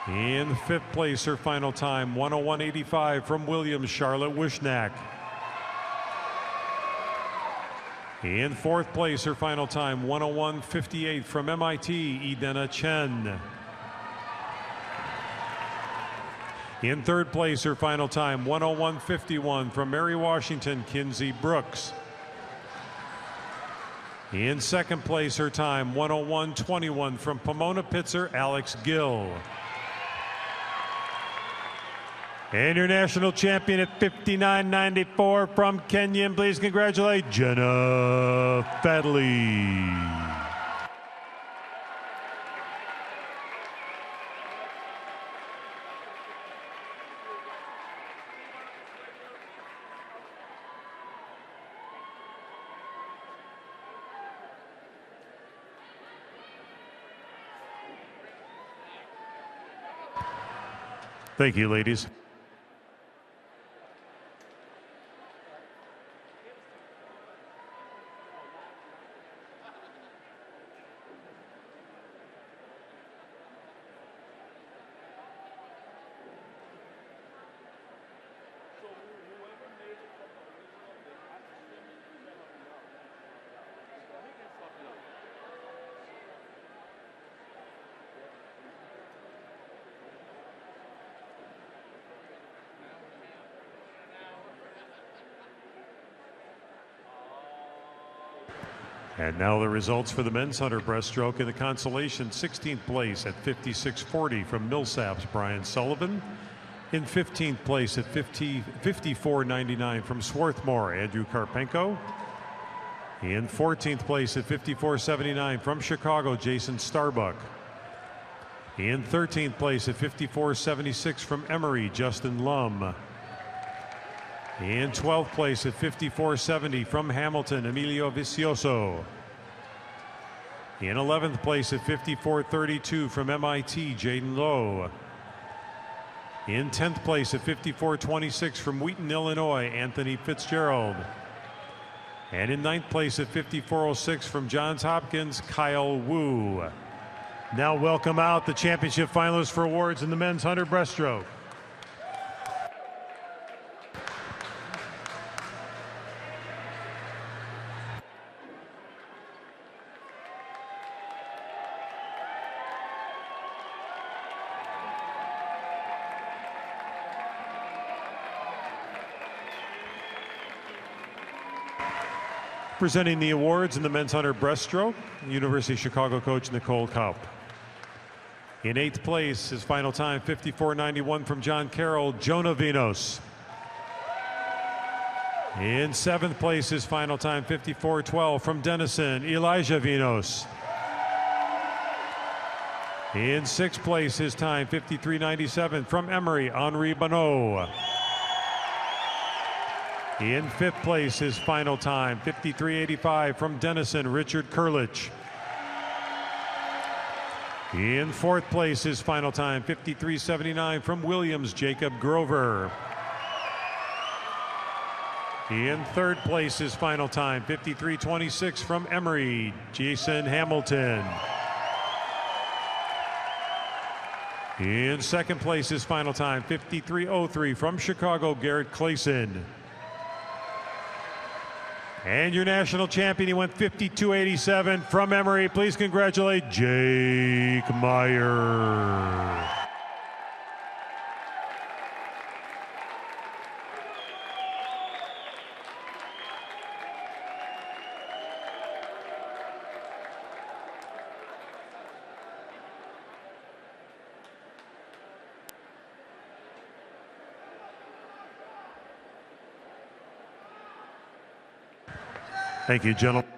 In 5th place, her final time 101.85 from Williams, Charlotte Wishnack. In fourth place, her final time, 101.58 from MIT, Edena Chen. In third place, her final time, 101.51 from Mary Washington, Kinsey Brooks. In second place, her time, 101.21 from Pomona Pitzer, Alex Gill. And your national champion at 59.94 from Kenya. Please congratulate Jenna Fadley. Thank you, ladies. And now the results for the men's 100 breaststroke in the consolation. 16th place at 56.40 from Millsap's Brian Sullivan. In 15th place at 54.99 from Swarthmore, Andrew Karpenko. In 14th place at 54.79 from Chicago, Jason Starbuck. In 13th place at 54.76 from Emory, Justin Lum. In 12th place at 54.70 from Hamilton, Emilio Vicioso. In 11th place at 54.32 from MIT, Jaden Lowe. In 10th place at 54.26 from Wheaton, Illinois, Anthony Fitzgerald. And in 9th place at 54.06 from Johns Hopkins, Kyle Wu. Now welcome out the championship finalists for awards in the men's 100 breaststroke. Presenting the awards in the men's 100 breaststroke, University of Chicago coach Nicole Kaup. In 8th place, his final time, 54.91 from John Carroll, Jonah Vinos. In 7th place, his final time, 54.12 from Denison, Elijah Vinos. In 6th place, his time, 53.97 from Emory, Henri Bonneau. In 5th place, his final time, 53.85 from Denison, Richard Kurlich. In 4th place, his final time, 53.79 from Williams, Jacob Grover. In 3rd place, his final time, 53.26 from Emory, Jason Hamilton. In 2nd place, his final time, 53.03 from Chicago, Garrett Clayson. And your national champion, he went 52.87 from Emory. Please congratulate Jake Meyer. Thank you, gentlemen.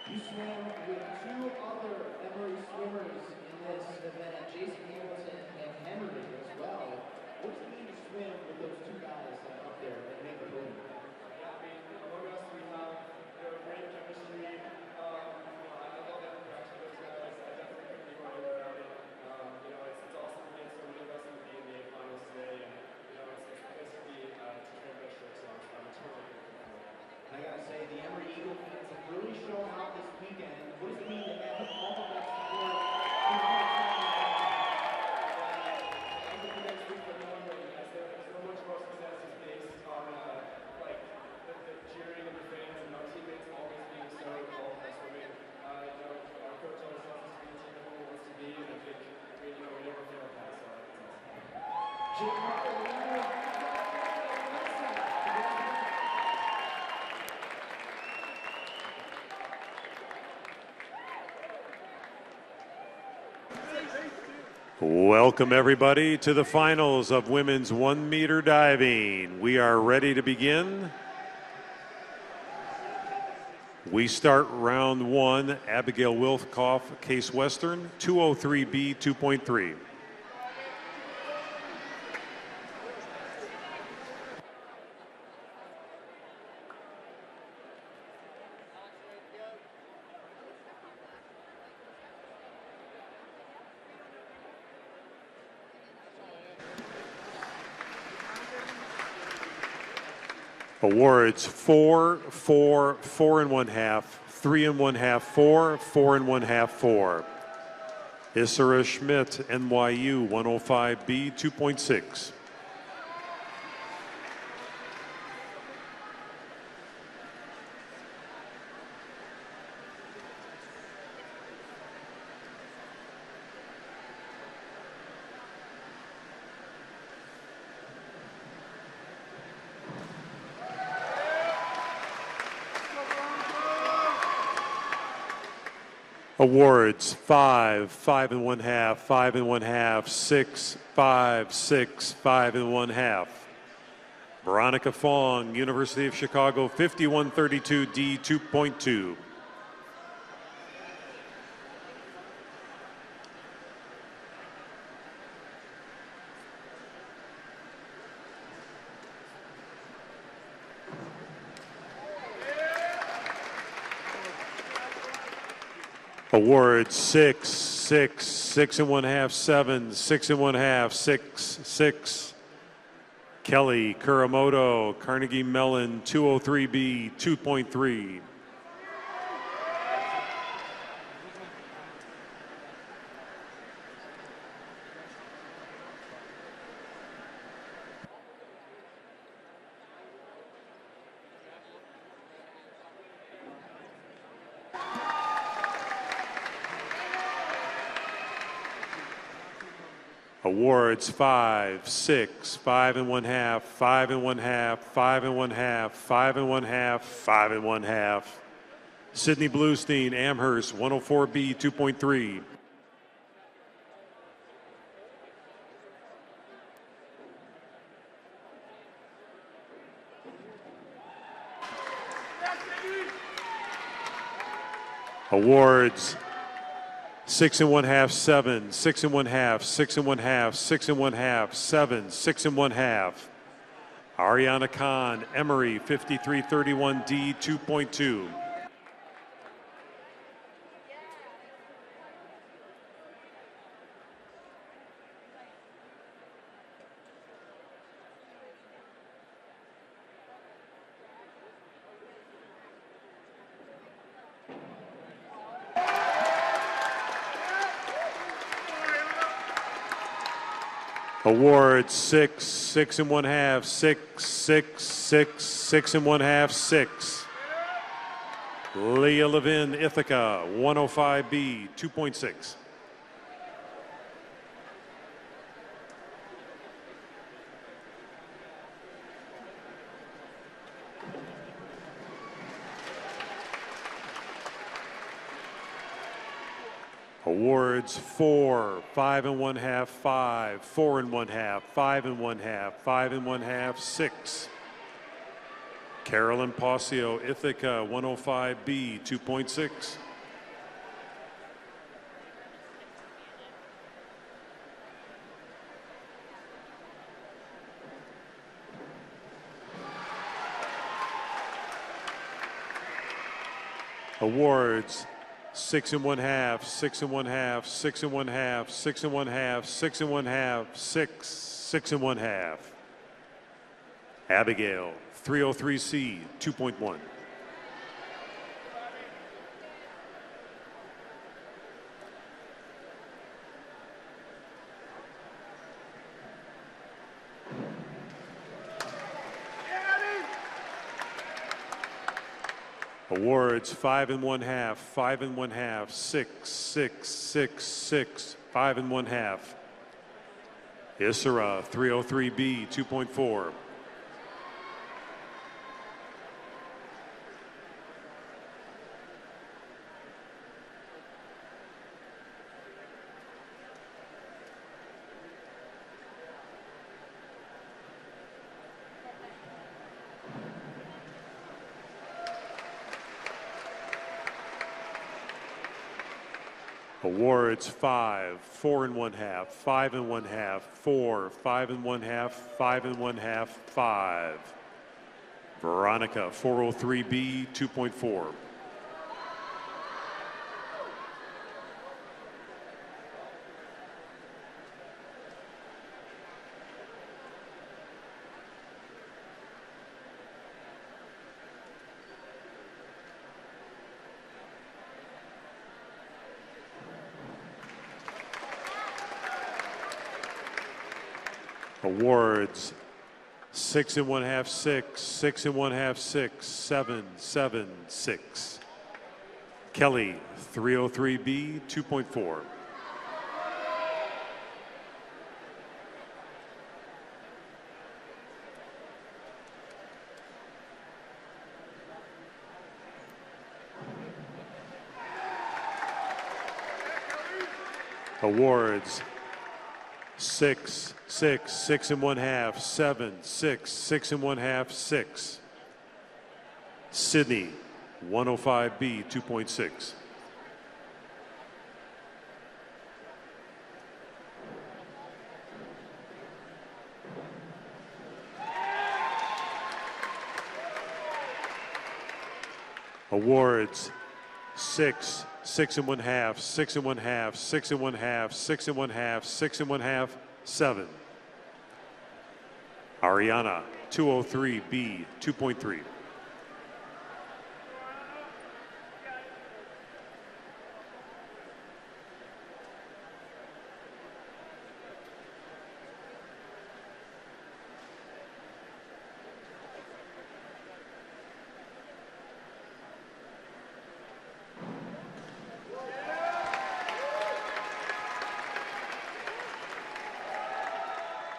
You swam with two other Emory swimmers in this event, Jason Hamilton and Henry as well. What does it mean to swim Welcome everybody to the finals of women's 1 meter diving. We are ready to begin. We start round one. Abigail Wilkoff, Case Western, 203B 2.3. Awards 4, 4, 4 1/2, 3 1/2, 4, 4 1/2, 4. Isra Schmidt, NYU, 105B 2.6. Awards 5, 5 1/2, 5 1/2, 6, 5, 6, 5 1/2. Veronica Fong, University of Chicago, 5132D 2.2. Awards 6, 6, 6 1/2, 7, 6 1/2, 6, 6. Kelly Kuramoto, Carnegie Mellon, 203B 2.3. Awards 5, 6, 5 1/2, 5 1/2, 5 1/2, 5 1/2, 5 1/2. Sydney Bluestein, Amherst, 104B 2.3. Awards 6 1/2, 7, 6 1/2, 6 1/2, 6 1/2, 7, 6 1/2. Ariana Khan, Emory, 5331D 2.2. Awards 6, 6 1/2, 6, 6, 6, 6 1/2, 6. Leah Levin, Ithaca, 105B 2.6. Awards 4, 5 1/2, 5, 4 1/2, 5 1/2, 5 1/2, 6. Carolyn Posio, Ithaca, 105B 2.6. Awards 6 1/2, 6 1/2, 6 1/2, 6 1/2, 6 1/2, 6, 6 1/2. Abigail, 303C 2.1. Awards 5 1/2, 5 1/2, 6, 6, 6, 6, 5 1/2. Isra, 303B, 2.4. Awards 5, 4 1/2, 5 1/2, 4, 5 1/2, 5 1/2, 5. Veronica, 403B, 2.4. Awards 6 1/2, 6, 6 1/2, 6, 7, 7, 6. Kelly, 303B, 2.4. Awards 6, 6, 6 1/2, 7, 6, 6 1/2, 6. Sydney, 105B, 2.6. Awards 6, 6 1/2, 6 1/2, 6 1/2, 6 1/2, 6 1/2, 7. Ariana, 203B, 2.3.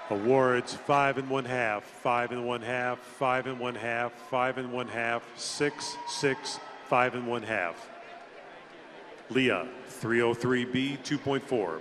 Awards 5 1/2, 5 1/2, 5 1/2, 5 1/2, 6, 6, 5 1/2. Leah, 303B, 2.4.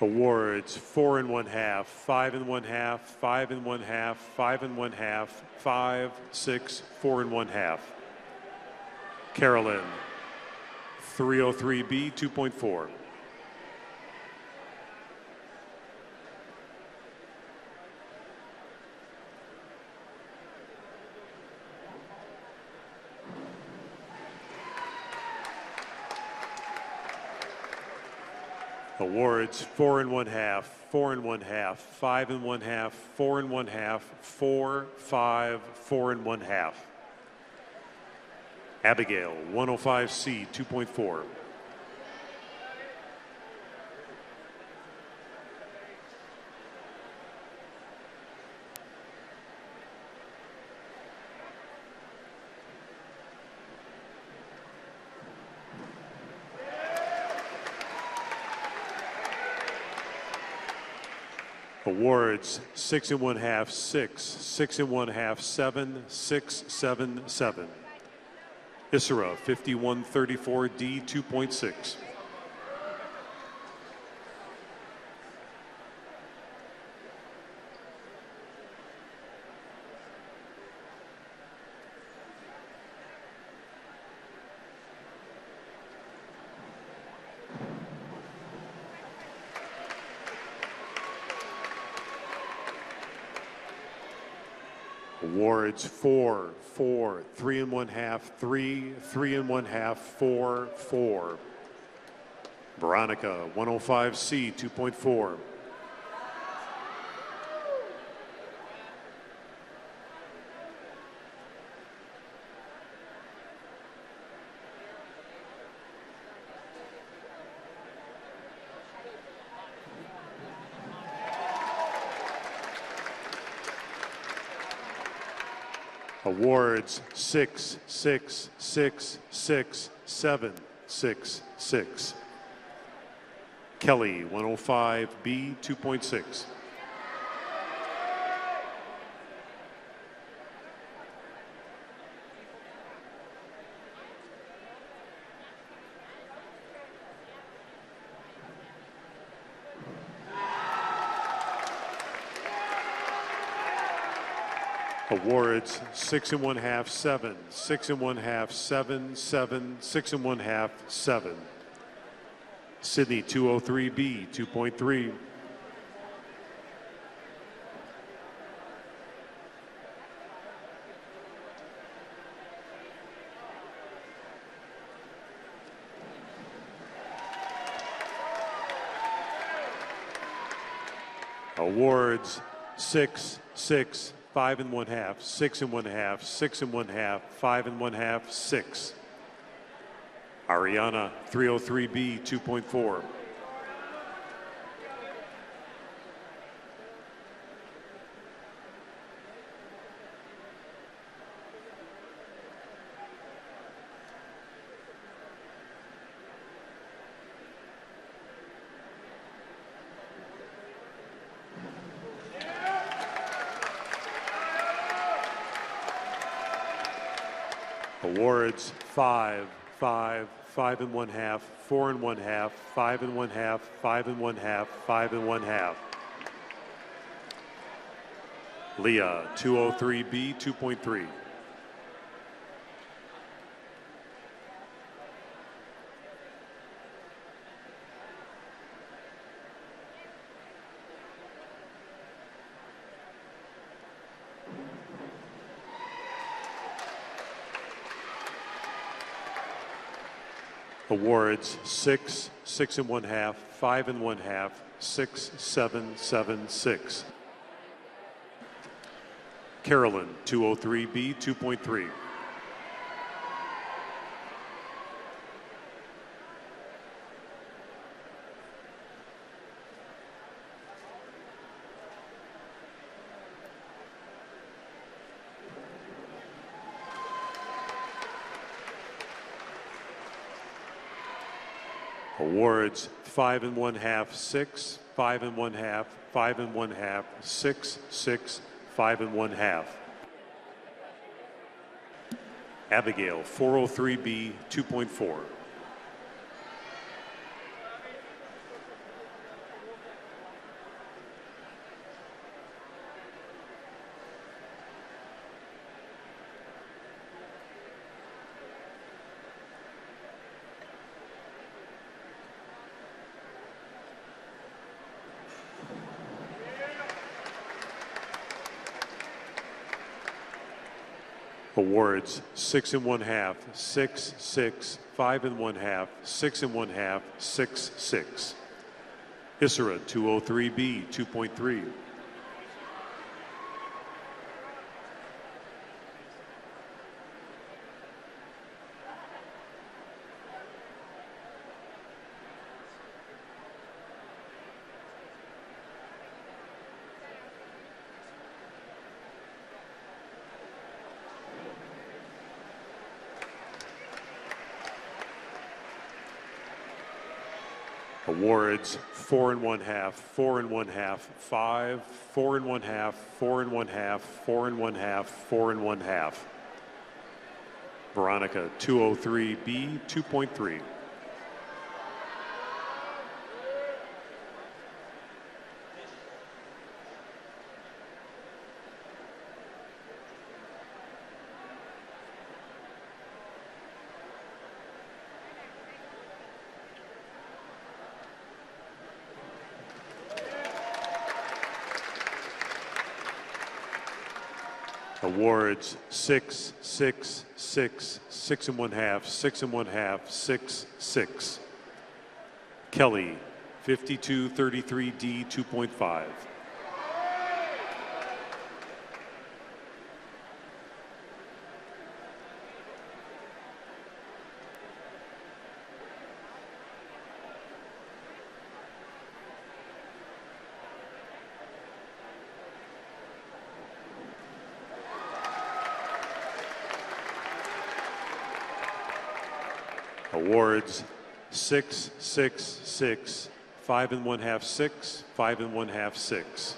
Awards 4 1/2, 5 1/2, 5 1/2, 5 1/2, 5, 6, 4 1/2. Carolyn, 303B, 2.4. Awards 4 1/2, 4 1/2, 5 1/2, 4 1/2, 4, 5, 4 1/2. Abigail, 105C, 2.4. Awards 6 1/2, 6, 6 1/2, 7, 6, 7, 7. Isra, 5134D, 2.6. Awards 4, 4, 3 1/2, 3, 3 1/2, 4, 4. Veronica, 105C, 2.4. Awards 6, 6, 6, 6, 7, 6, 6. Kelly 105B 2.6. Awards 6 1/2, 7, 6 1/2, 7, 7, 6 1/2, 7. Sydney 203B 2.3. Awards 6, 6, 5 1/2, 6 1/2, 6 1/2, 5 1/2, 6. Ariana 303B 2.4. Awards 5, 5, 5 1/2, 4 1/2, 5 1/2, 5 1/2, 5 1/2. Leah 203B 2.3. Awards 6, 6 1/2, 5 1/2, 6, 7, 7, 6. Carolyn 203B 2.3. Awards 5 1/2, 6, 5 1/2, 5 1/2, 6, 6, 5 1/2. Abigail 403B 2.4. Awards 6 1/2, 6, 6, 5 1/2, 6 1/2, 6, 6. Isra 203B 2.3. Awards 4 1/2, 4 1/2, 5, 4 1/2, 4 1/2, 4 1/2, 4 1/2. Veronica 203B 2.3. Awards 6, 6, 6, 6 1/2, 6 1/2, 6, 6. Kelly 5233D 2.5. Awards 6, 6, 6, 5 1/2, 6, 5 1/2, 6.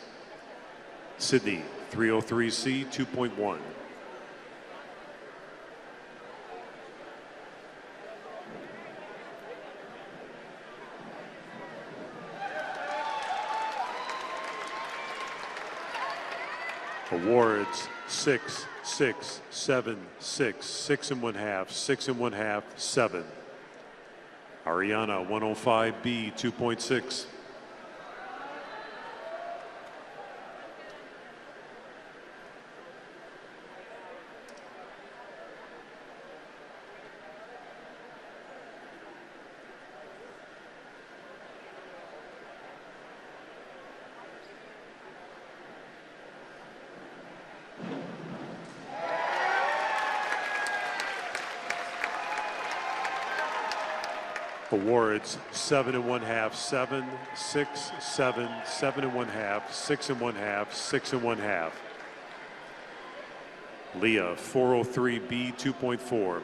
Sydney 303C 2.1. Awards 6, 6, 7, 6, 6 1/2, 6 1/2, 7. Ariana 105B 2.6. Awards 7 1/2, 7, 6, 7, 7 1/2, 6 1/2, 6 1/2. Leah 403B 2.4.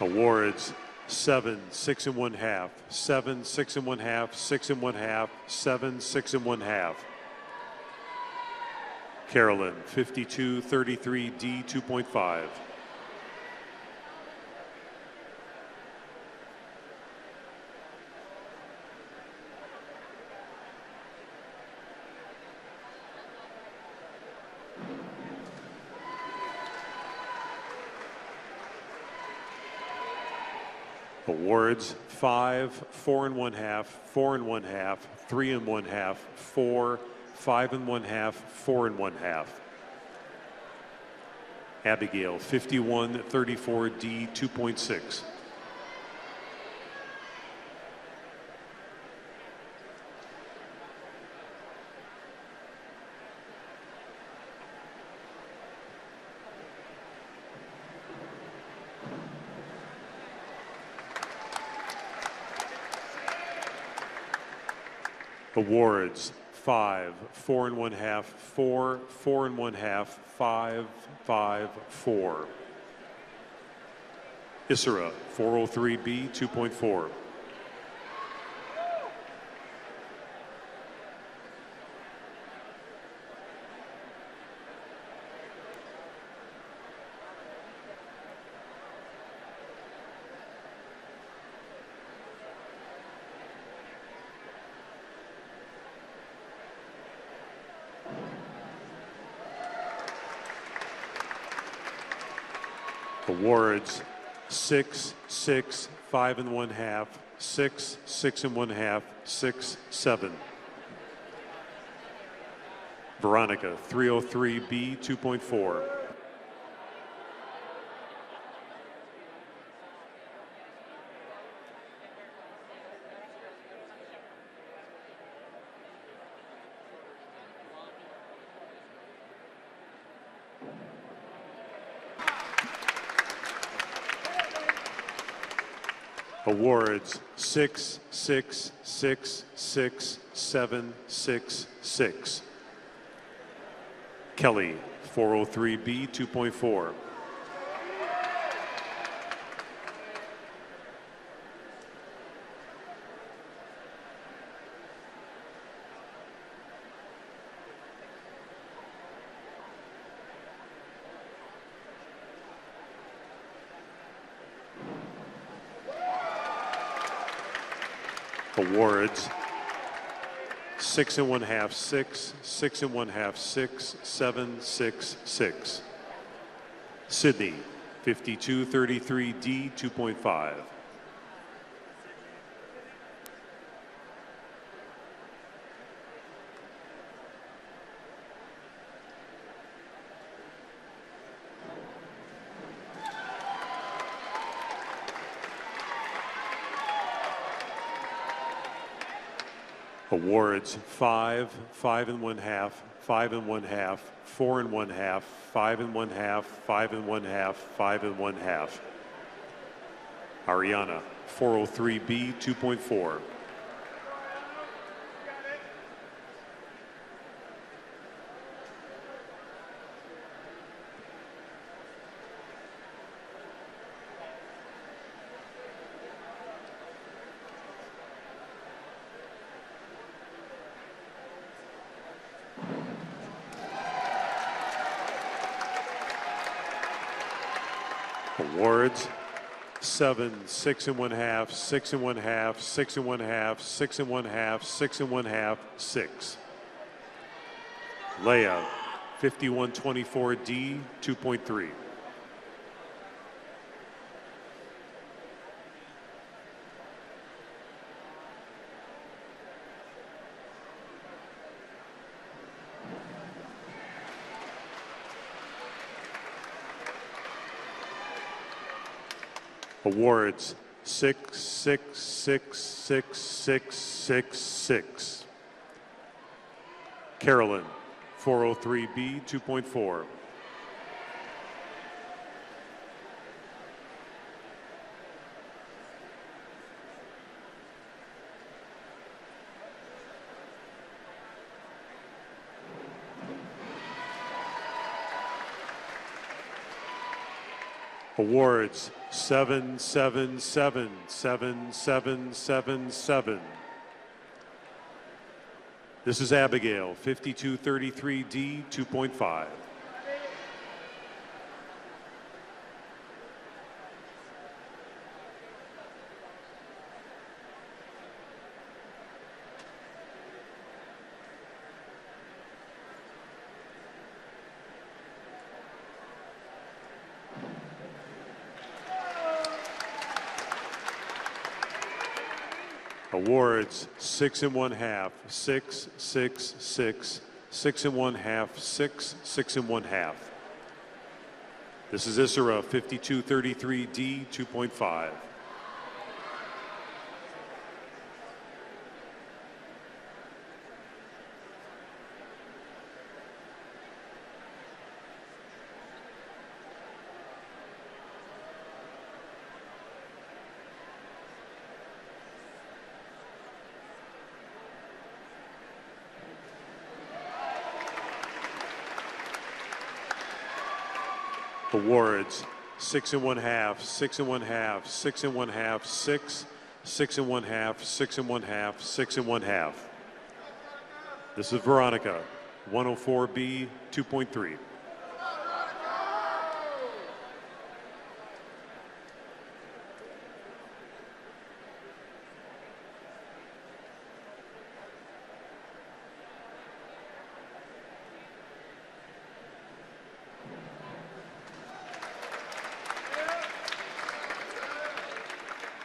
Awards 7, 6 1/2, 7, 6 1/2, 6 1/2, 7, 6 1/2. Carolyn 5233D 2.5. Awards 5, 4 1/2, 4 1/2, 3 1/2, 4, 5 1/2, 4 1/2. Abigail 5134D 2.6. Awards 5, 4 1/2, 4, 4 1/2, 5, 5, 4. Isra 403B 2.4. Awards 6, 6, 5 1/2, 6, 6 1/2, 6, 7. Veronica 303B 2.4. Awards 6, 6, 6, 6, 7, 6, 6. Kelly 403B 2.4. Awards 6 1/2, 6, 6 1/2, 6, 7, 6, 6. Sydney 5233D 2.5. Awards 5, 5 1/2, 5 1/2, 4 1/2, 5 1/2, 5 1/2, 5 1/2. Ariana 403B 2.4. Awards 7, 6 1/2, 6 1/2, 6 1/2, 6 1/2, 6 1/2, 6. Leia 5124D 2.3. Awards 6, 6, 6, 6, 6, 6, 6. Carolyn 403B 2.4. Awards 7, 7, 7, 7, 7, 7, 7. This is Abigail 5233D 2.5. Awards 6 1/2, 6, 6, 6, 6 1/2, 6, 6 1/2. This is Isra 5233D 2.5. Awards 6 1/2, 6 1/2, 6 1/2, 6, 6 1/2, 6 1/2, 6 1/2. This is Veronica 104B 2.3.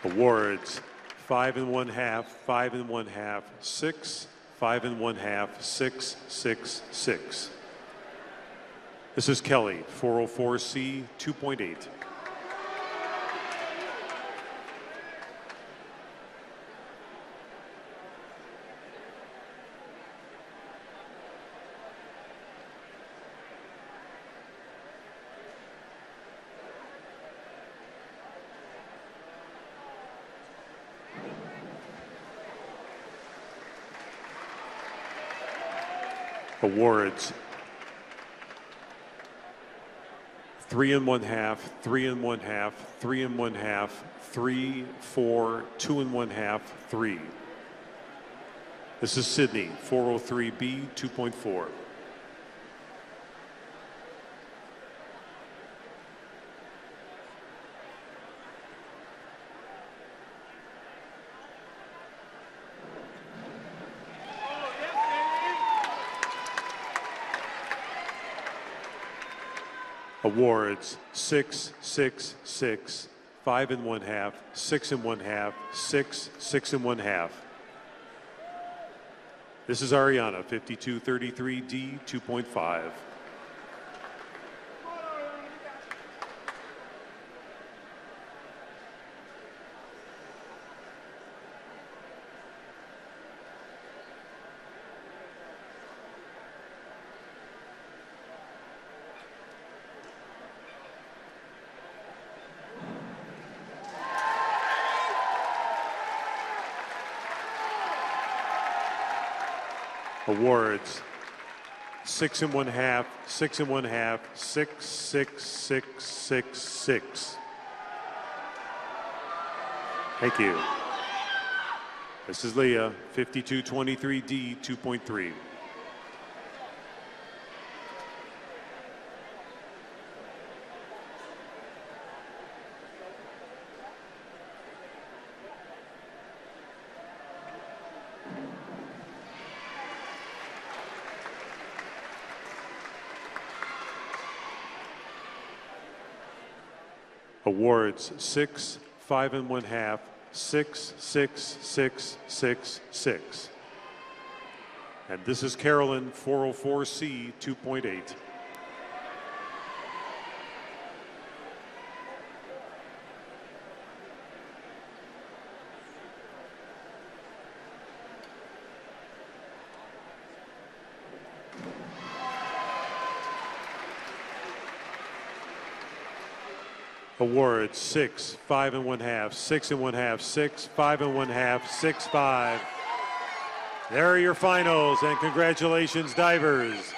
Awards 5 1/2, 5 1/2, 6, 5 1/2, 6, 6, 6. This is Kelly 404C 2.8. Awards 3 1/2, 3 1/2, 3 1/2, 3, 4, 2 1/2, 3. This is Sydney 403B 2.4. Awards 6, 6, 6, 5 1/2, 6 1/2, 6, 6 1/2. This is Ariana 5233D 2.5. Awards 6 1/2, 6 1/2, 6, 6, 6, 6, 6. Thank you. This is Leah, 5223D 2.3. Awards 6, 5 1/2, 6, 6, 6, 6, 6. And this is Carolyn, 404C 2.8. Awards 6, 5 1/2, 6 1/2, 6, 5 1/2, 6, 5. There are your finals, and congratulations, divers.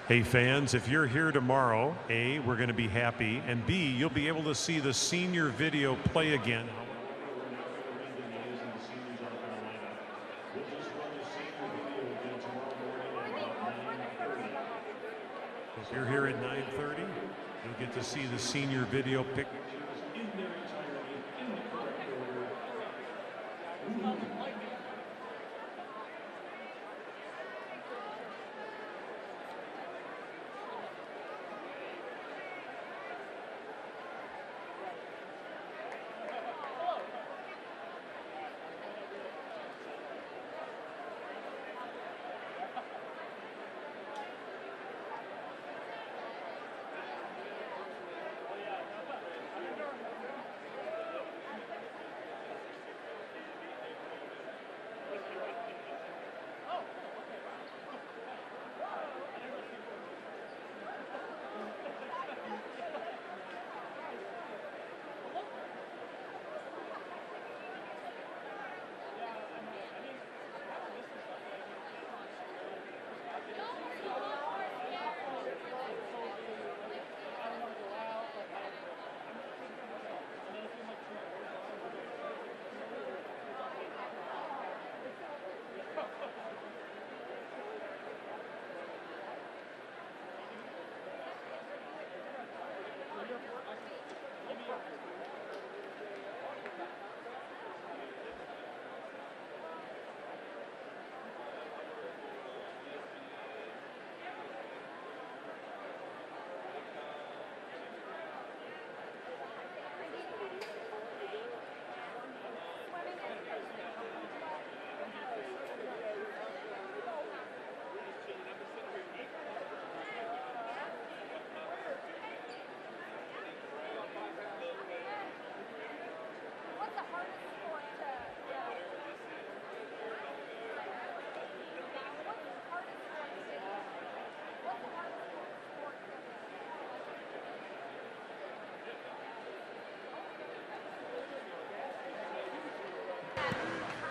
Hey fans, if you're here tomorrow, A, we're going to be happy, and B, you'll be able to see the senior video play again. If you're here at 9:30, you'll get to see the senior video pick. In their entirety, in the correct order.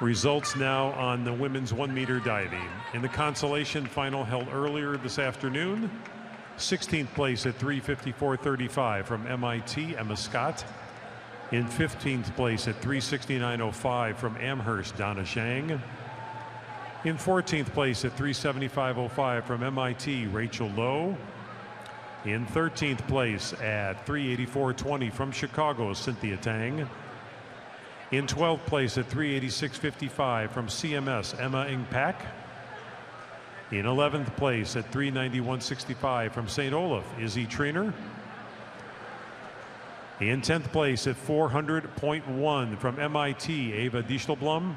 Results now on the women's 1 meter diving. In the consolation final held earlier this afternoon, 16th place at 3:54.35 from MIT, Emma Scott. In 15th place at 3:69.05 from Amherst, Donna Shang. In 14th place at 3:75.05 from MIT, Rachel Lowe. In 13th place at 3:84.20 from Chicago, Cynthia Tang. In 12th place at 3:86.55 from CMS, Emma Ingpak. In 11th place at 3:91.65 from St. Olaf, Izzy Trainer. In 10th place at 400.1 from MIT, Ava Distelblom.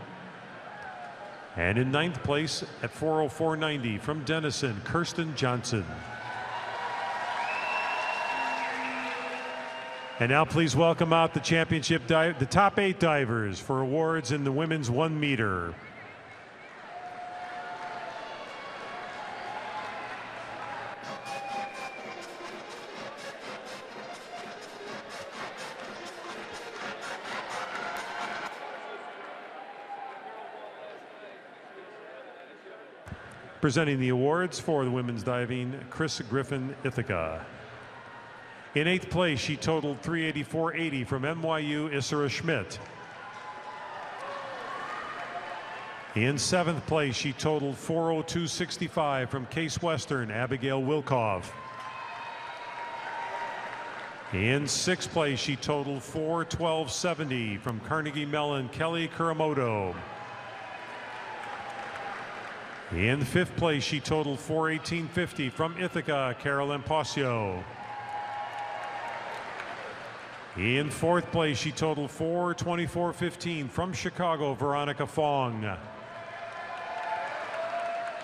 And in 9th place at 4:04.90 from Denison, Kirsten Johnson. And now please welcome out the championship the top 8 divers for awards in the women's 1 meter. Presenting the awards for the women's diving, Chris Griffin, Ithaca. In 8th place, she totaled 3:84.80 from NYU, Isra Schmidt. In 7th place, she totaled 4:02.65 from Case Western, Abigail Wilkoff. In 6th place, she totaled 4:12.70 from Carnegie Mellon, Kelly Kuramoto. In 5th place, she totaled 4:18.50 from Ithaca, Carolyn Posio. In 4th place, she totaled 4:24.15 from Chicago, Veronica Fong.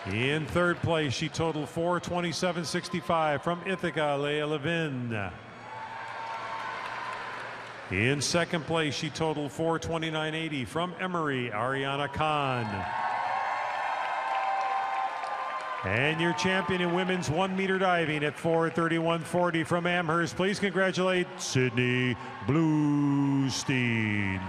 In 3rd place, she totaled 4:27.65 from Ithaca, Leah Levin. In 2nd place, she totaled 4:29.80 from Emory, Ariana Khan. And your champion in women's 1 meter diving at 4:31.40 from Amherst. Please congratulate Sydney Bluestein.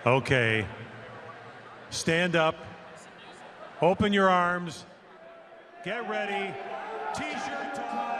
Okay. Stand up. Open your arms. Get ready. T-shirt toss.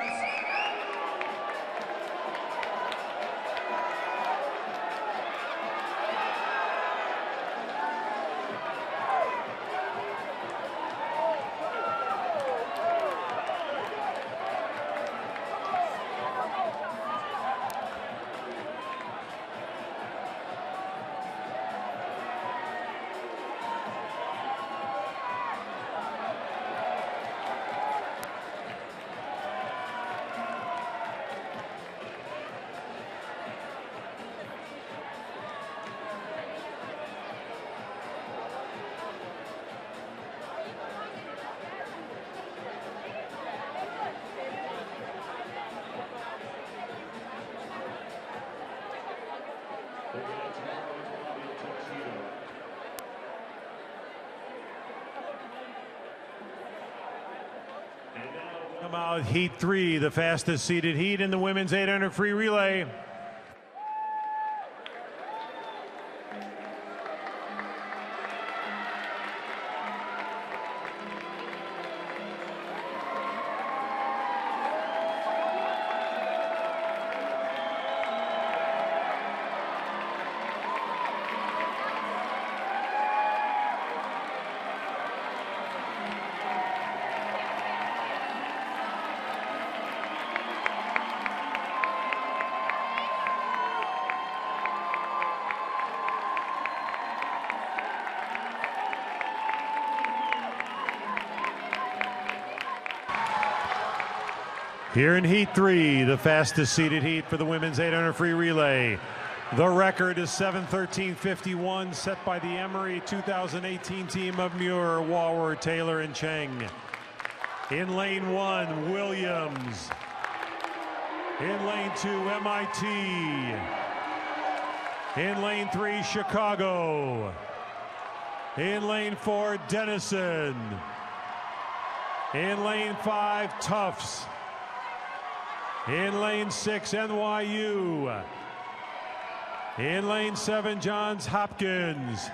out heat 3, the fastest seeded heat in the women's 800 free relay. Here in heat 3, the fastest seeded heat for the women's 800 free relay. The record is 7:13:51, set by the Emory 2018 team of Muir, Wawer, Taylor, and Cheng. In lane 1, Williams. In lane 2, MIT. In lane 3, Chicago. In lane 4, Denison. In lane 5, Tufts. In lane 6, NYU. In lane 7, Johns Hopkins.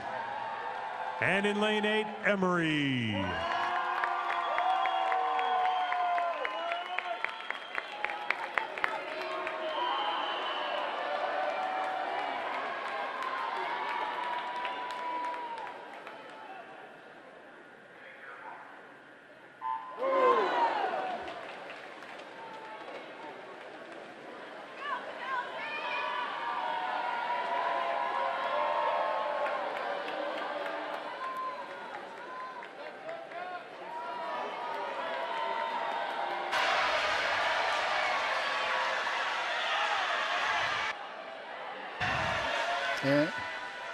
And in lane 8, Emory.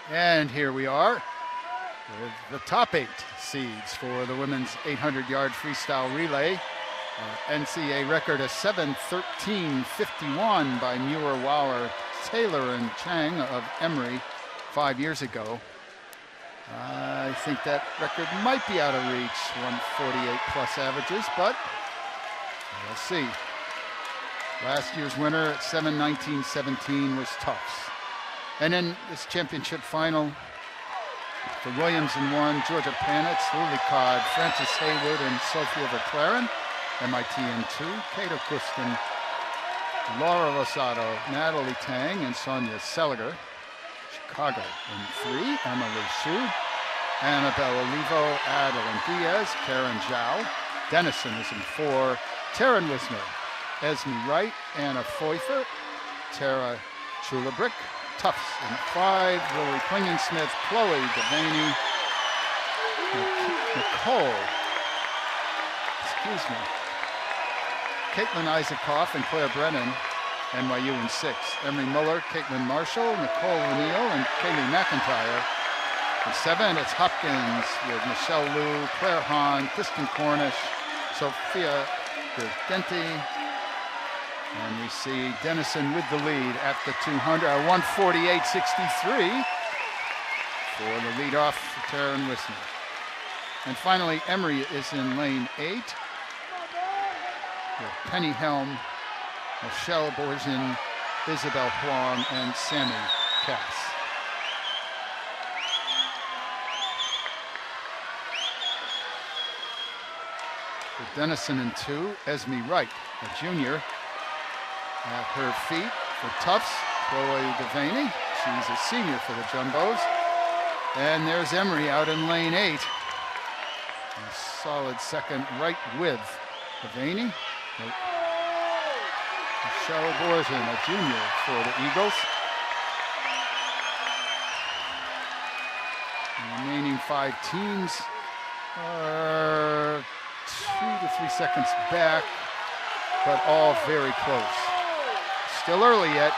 And here we are with the top 8 seeds for the women's 800-yard freestyle relay. NCAA record is 7:13:51 by Muir, Wawer, Taylor, and Cheng of Emory 5 years ago. I think that record might be out of reach, 148 plus averages, but we'll see. Last year's winner at 7:19:17 was Tufts. And in this championship final, for Williams in 1, Georgia Panitz, Lily Codd, Frances Haywood, and Sophia Verclaren. MIT in 2, Kato Kustin, Laura Rosado, Natalie Tang, and Sonia Seliger. Chicago in 3, Emily Hsu, Annabelle Olivo, Adeline Diaz, Karen Zhao. Denison is in 4, Taryn Wisner, Esme Wright, Anna Pfeiffer, Tara Chulabrick. Tufts in 5, Lily Klingen-Smith, Chloe Devaney, Caitlin Isaacoff and Claire Brennan, NYU in 6. Emery Muller, Caitlin Marshall, Nicole O'Neill, and Kaylee McIntyre. In 7, it's Hopkins with Michelle Liu, Claire Hahn, Kristen Cornish, Sophia Gurgenti. And we see Denison with the lead at the 200, 148.63 for the leadoff for Taryn Wisner. And finally, Emory is in lane 8 with Penny Helm, Michelle Bourgeon, Isabel Huang, and Sammy Cass. For Denison in 2, Esme Wright, a junior. At her feet for Tufts, Chloe Devaney. She's a senior for the Jumbos. And there's Emory out in lane 8. A solid second right with Devaney. Michelle Bourgeon, a junior for the Eagles. The remaining 5 teams are 2 to 3 seconds back, but all very close. Still early yet.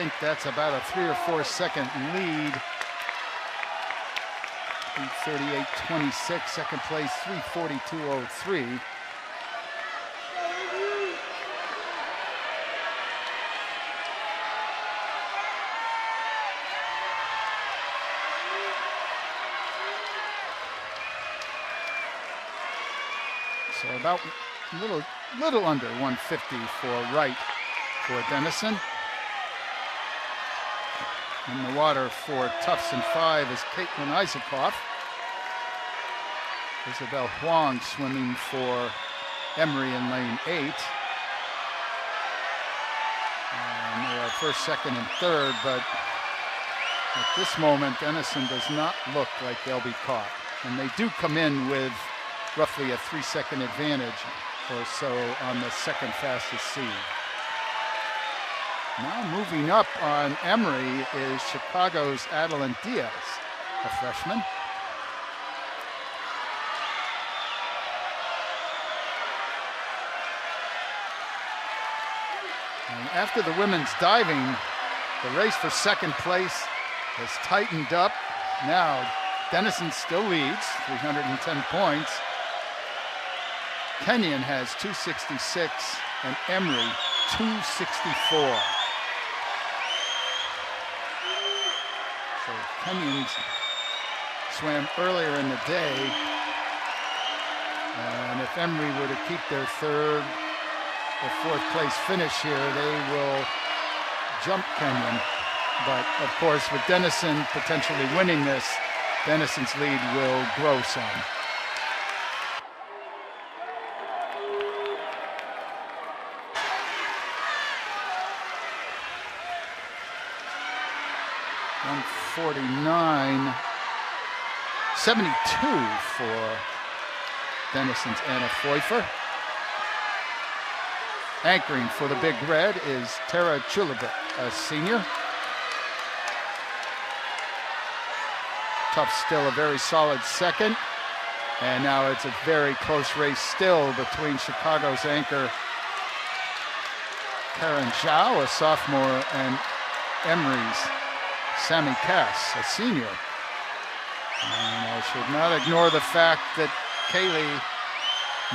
think that's about a 3 or 4 second lead. 3:38.26, second place, 3:42.03. So about little under 150 for Wright for Dennison. In the water for Tufts in 5 is Caitlin Isaacoff. Isabel Huang swimming for Emory in lane 8. And they are first, second, and third, but at this moment, Dennison does not look like they'll be caught. And they do come in with roughly a 3-second advantage or so on the second fastest seed. Now moving up on Emory is Chicago's Adeline Diaz, a freshman. And after the women's diving, the race for second place has tightened up. Now Dennison still leads, 310 points. Kenyon has 266 and Emory 264. So Kenyon swam earlier in the day, and if Emory were to keep their third or fourth place finish here, they will jump Kenyon. But of course, with Dennison potentially winning this, Dennison's lead will grow some. $149.72 for Dennison's Anna Pfeiffer. Anchoring for the Big Red is Tara Chulabit, a senior. Tufts still a very solid second. And now it's a very close race still between Chicago's anchor Karen Zhao, a sophomore, and Emory's Sammy Cass, a senior. And I should not ignore the fact that Kaylee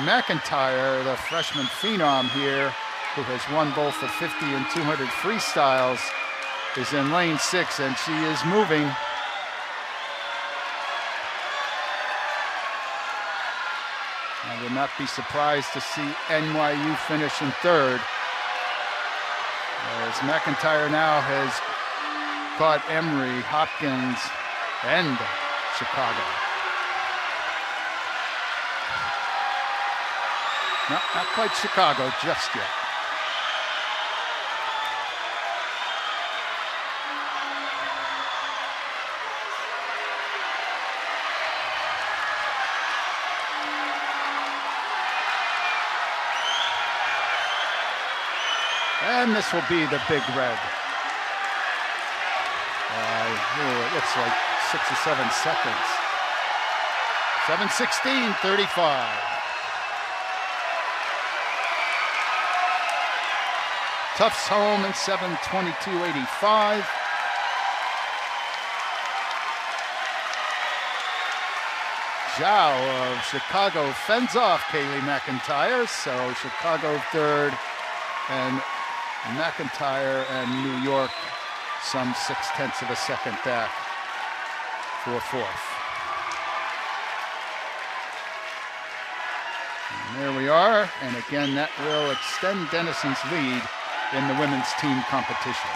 McIntyre, the freshman phenom here, who has won both the 50 and 200 freestyles, is in lane 6, and she is moving. I would not be surprised to see NYU finish in third, as McIntyre now has caught Emory, Hopkins, and Chicago. No, not quite Chicago just yet. And this will be the Big Red. It looks like 6 or 7 seconds. 7:16.35. Tufts home in 7:22.85. Zhao of Chicago fends off Kaylee McIntyre, so Chicago third, and McIntyre and New York some 0.6 of a second back for fourth. And there we are, and again that will extend Dennison's lead in the women's team competition.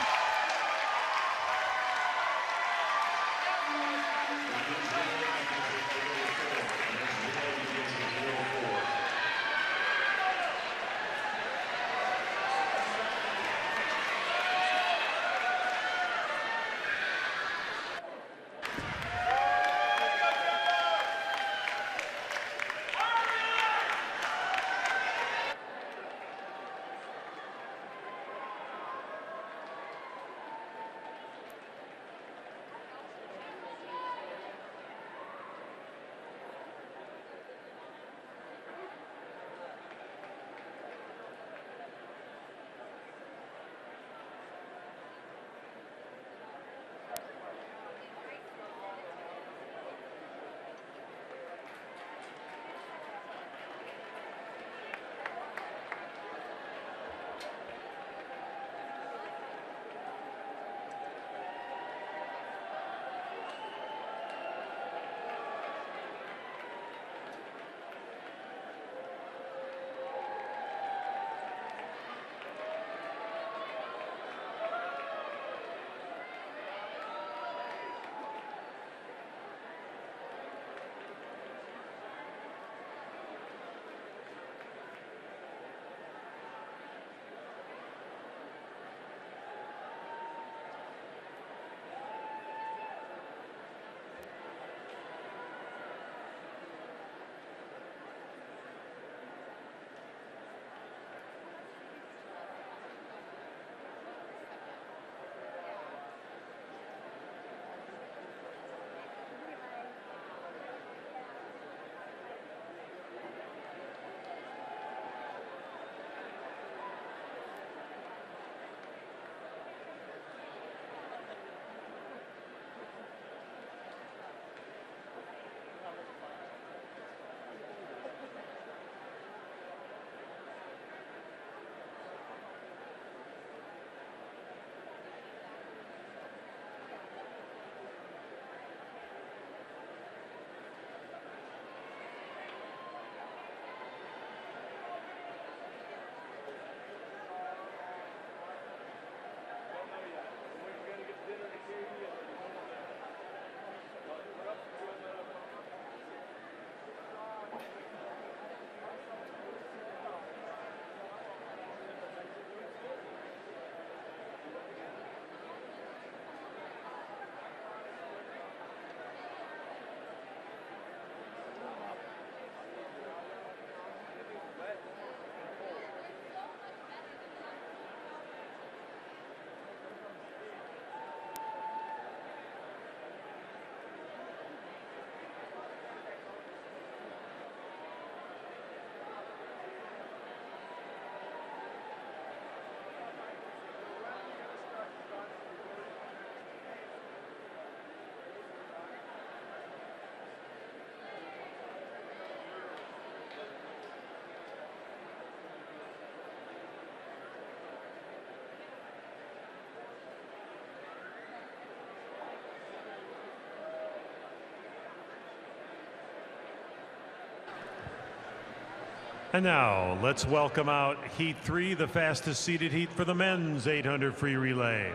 And now let's welcome out Heat 3, the fastest seeded heat for the men's 800 free relay.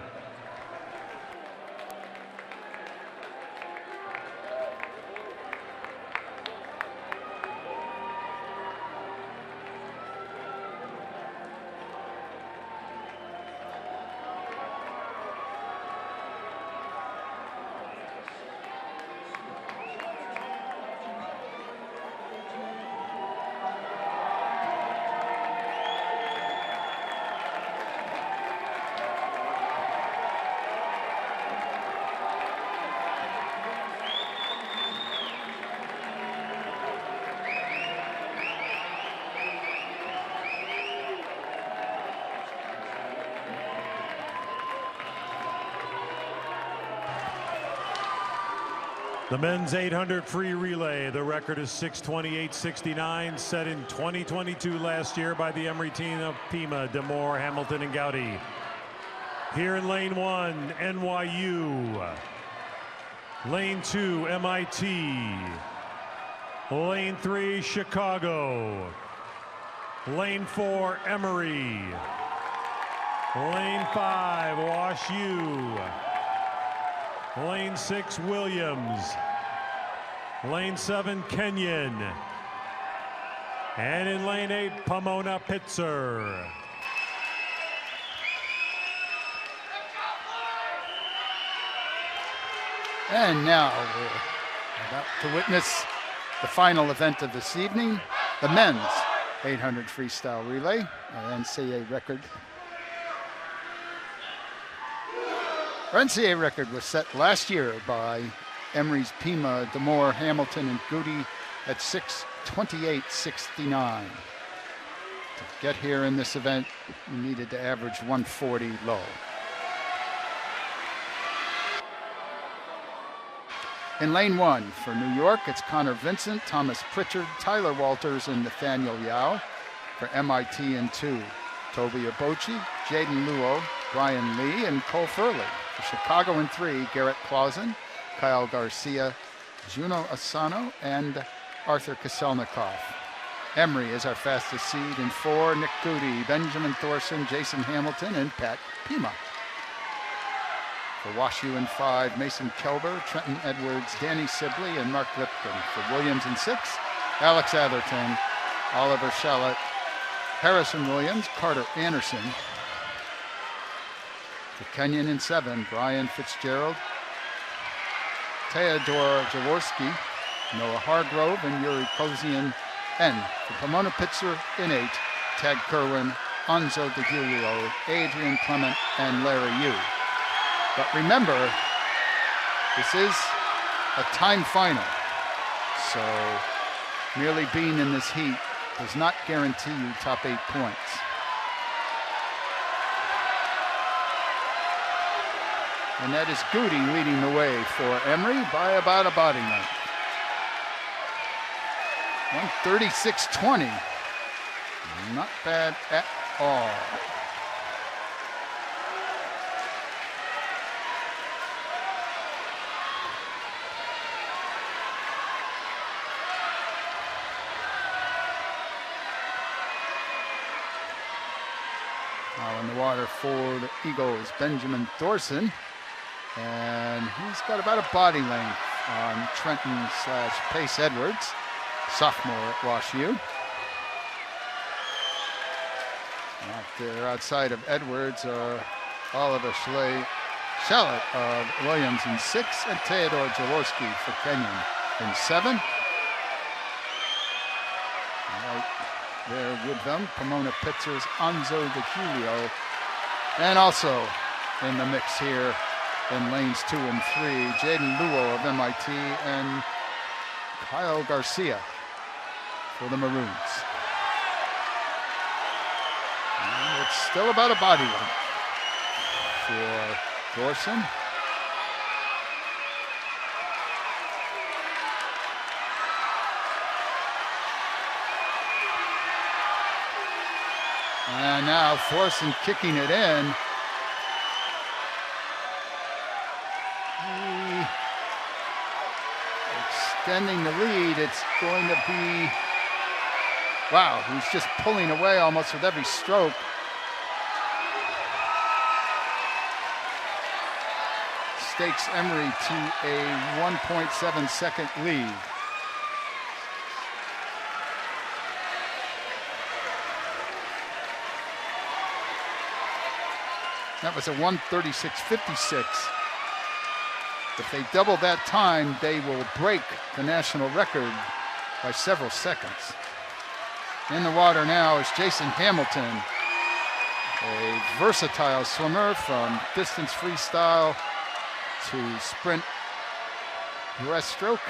The men's 800 free relay, the record is 6:28.69, set in 2022 last year by the Emory team of Pima, DeMoore, Hamilton, and Gowdy. Here in lane 1, NYU. Lane 2, MIT. Lane 3, Chicago. Lane 4, Emory. Lane 5, Wash U. Lane 6, Williams. Lane 7, Kenyon. And in lane 8, Pomona Pitzer. And now we're about to witness the final event of this evening, the men's 800 freestyle relay, an NCAA record. Our NCAA record was set last year by Emory's Pima, DeMoore, Hamilton, and Goody at 6:28.69. To get here in this event, you needed to average 140 low. In lane 1 for New York, it's Connor Vincent, Thomas Pritchard, Tyler Walters, and Nathaniel Yao. For MIT in 2, Toby Abochi, Jaden Luo, Brian Lee, and Cole Furley. For Chicago in 3, Garrett Clausen, Kyle Garcia, Juno Asano, and Arthur Kaselnikov. Emory is our fastest seed in 4, Nick Goody, Benjamin Thorson, Jason Hamilton, and Pat Pima. For WashU in 5, Mason Kelber, Trenton Edwards, Danny Sibley, and Mark Lipkin. For Williams in 6, Alex Atherton, Oliver Shallett, Harrison Williams, Carter Anderson. For Kenyon in 7, Brian Fitzgerald, Theodore Jaworski, Noah Hargrove, and Yuri Kozian. And for Pomona Pitzer in 8, Tag Kerwin, Anzo DeGiulio, Adrian Clement, and Larry Yu. But remember, this is a time final, so merely being in this heat does not guarantee you top 8 points. And that is Goody leading the way for Emory by about a body length. 136.20. Not bad at all. Now in the water for the Eagles, Benjamin Thorson. And he's got about a body length on Trenton/Pace Edwards, sophomore at WashU. Out there outside of Edwards are Oliver Shallett of Williams in 6, and Theodore Jaworski for Kenyon in 7. Right there with them, Pomona Pitzer's Anzo DeGiulio. And also in the mix here in lanes 2 and 3, Jaden Luo of MIT and Kyle Garcia for the Maroons. And it's still about a body length for Thorson. And now Thorson kicking it in. Extending the lead, it's going to be Wow, he's just pulling away almost with every stroke. Stakes Emory to a 1.7 second lead. That was a 1:36.56. If they double that time, they will break the national record by several seconds. In the water now is Jason Hamilton, a versatile swimmer from distance freestyle to sprint breaststroke.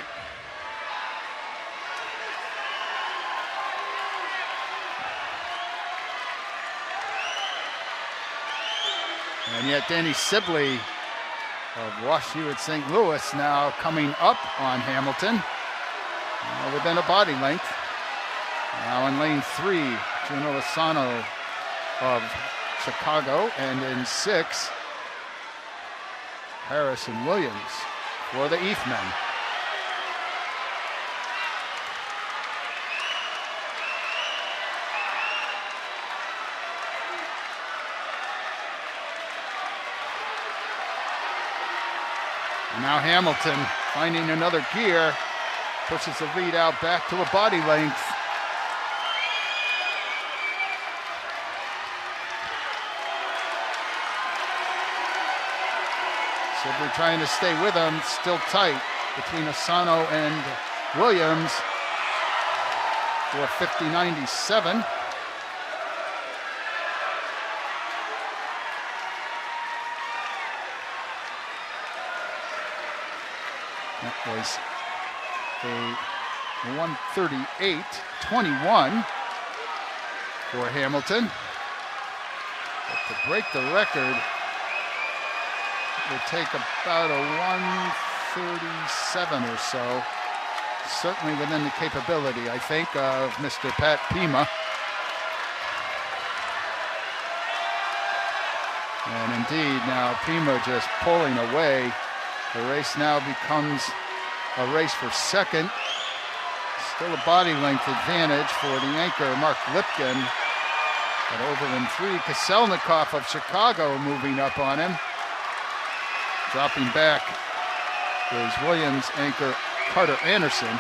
And yet Danny Sibley of WashU at St. Louis now coming up on Hamilton within a body length. Now in lane 3, Juno Asano of Chicago, and in 6, Harrison Williams for the East men. And now Hamilton finding another gear, pushes the lead out back to a body length. Sibley trying to stay with him, still tight between Asano and Williams for 50.97. That was a 1:38.21 for Hamilton. But to break the record, it would take about a 1:37 or so. Certainly within the capability, I think, of Mr. Pat Pima. And indeed, now Pima just pulling away. The race now becomes a race for second. Still a body length advantage for the anchor, Mark Lipkin. But over in 3, Kaselnikov of Chicago moving up on him. Dropping back is Williams anchor Carter Anderson.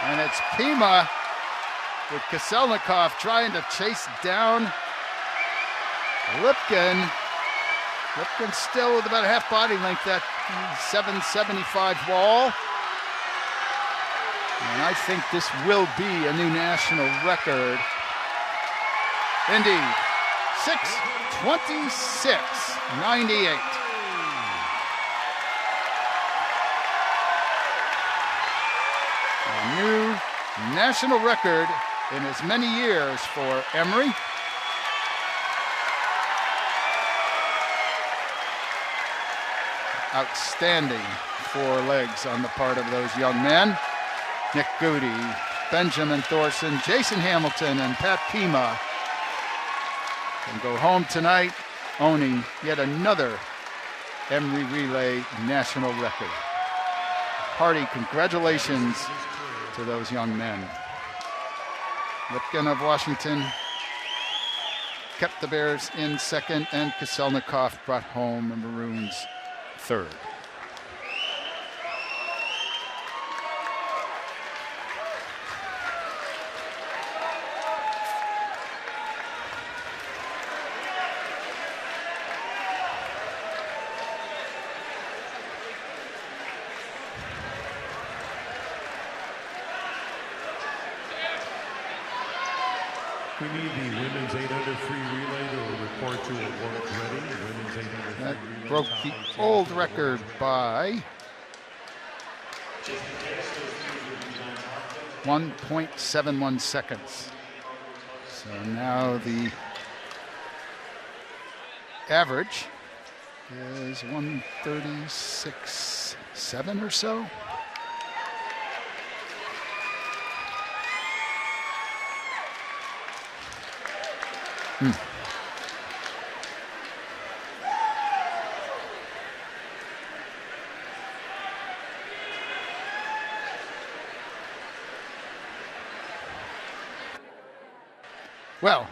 And it's Pima with Kaselnikov trying to chase down Lipkin. Lipkin still with about a half body length, that 775 wall. And I think this will be a new national record. Indeed, 6:26.98. A new national record in as many years for Emory. Outstanding 4 legs on the part of those young men. Nick Goody, Benjamin Thorson, Jason Hamilton, and Pat Pima can go home tonight owning yet another Emory Relay national record. Hearty congratulations to those young men. Lipkin of Washington kept the Bears in second, and Kaselnikov brought home the Maroons third. We need the women's 800 free relay to report to a world ready. Women's 800 That free relay broke the old record by 1.71 seconds. So now the average is 1:36.7 or so. Well,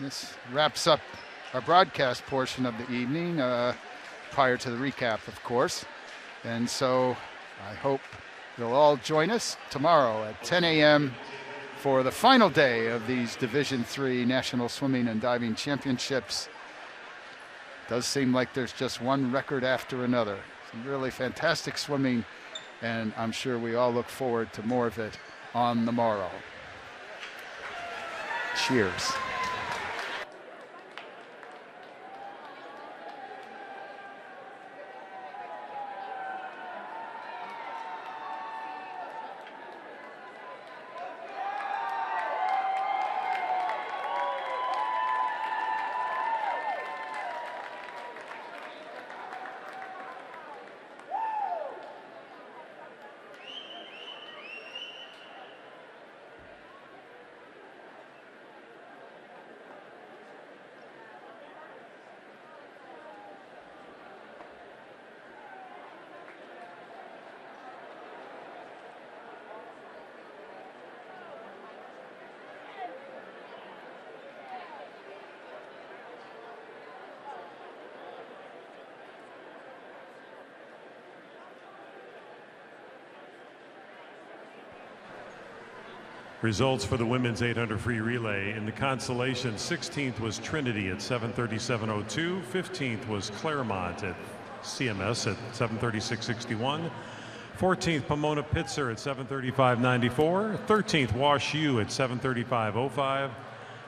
this wraps up our broadcast portion of the evening, prior to the recap, of course. And so I hope you'll all join us tomorrow at 10 a.m. for the final day of these Division III National Swimming and Diving Championships. Does seem like there's just one record after another. Some really fantastic swimming, and I'm sure we all look forward to more of it on the morrow. Cheers. Results for the women's 800 free relay. In the consolation, 16th was Trinity at 7:37.02. 15th was Claremont at CMS at 7:36.61. 14th, Pomona Pitzer at 7:35.94. 13th, Wash U at 7:35.05.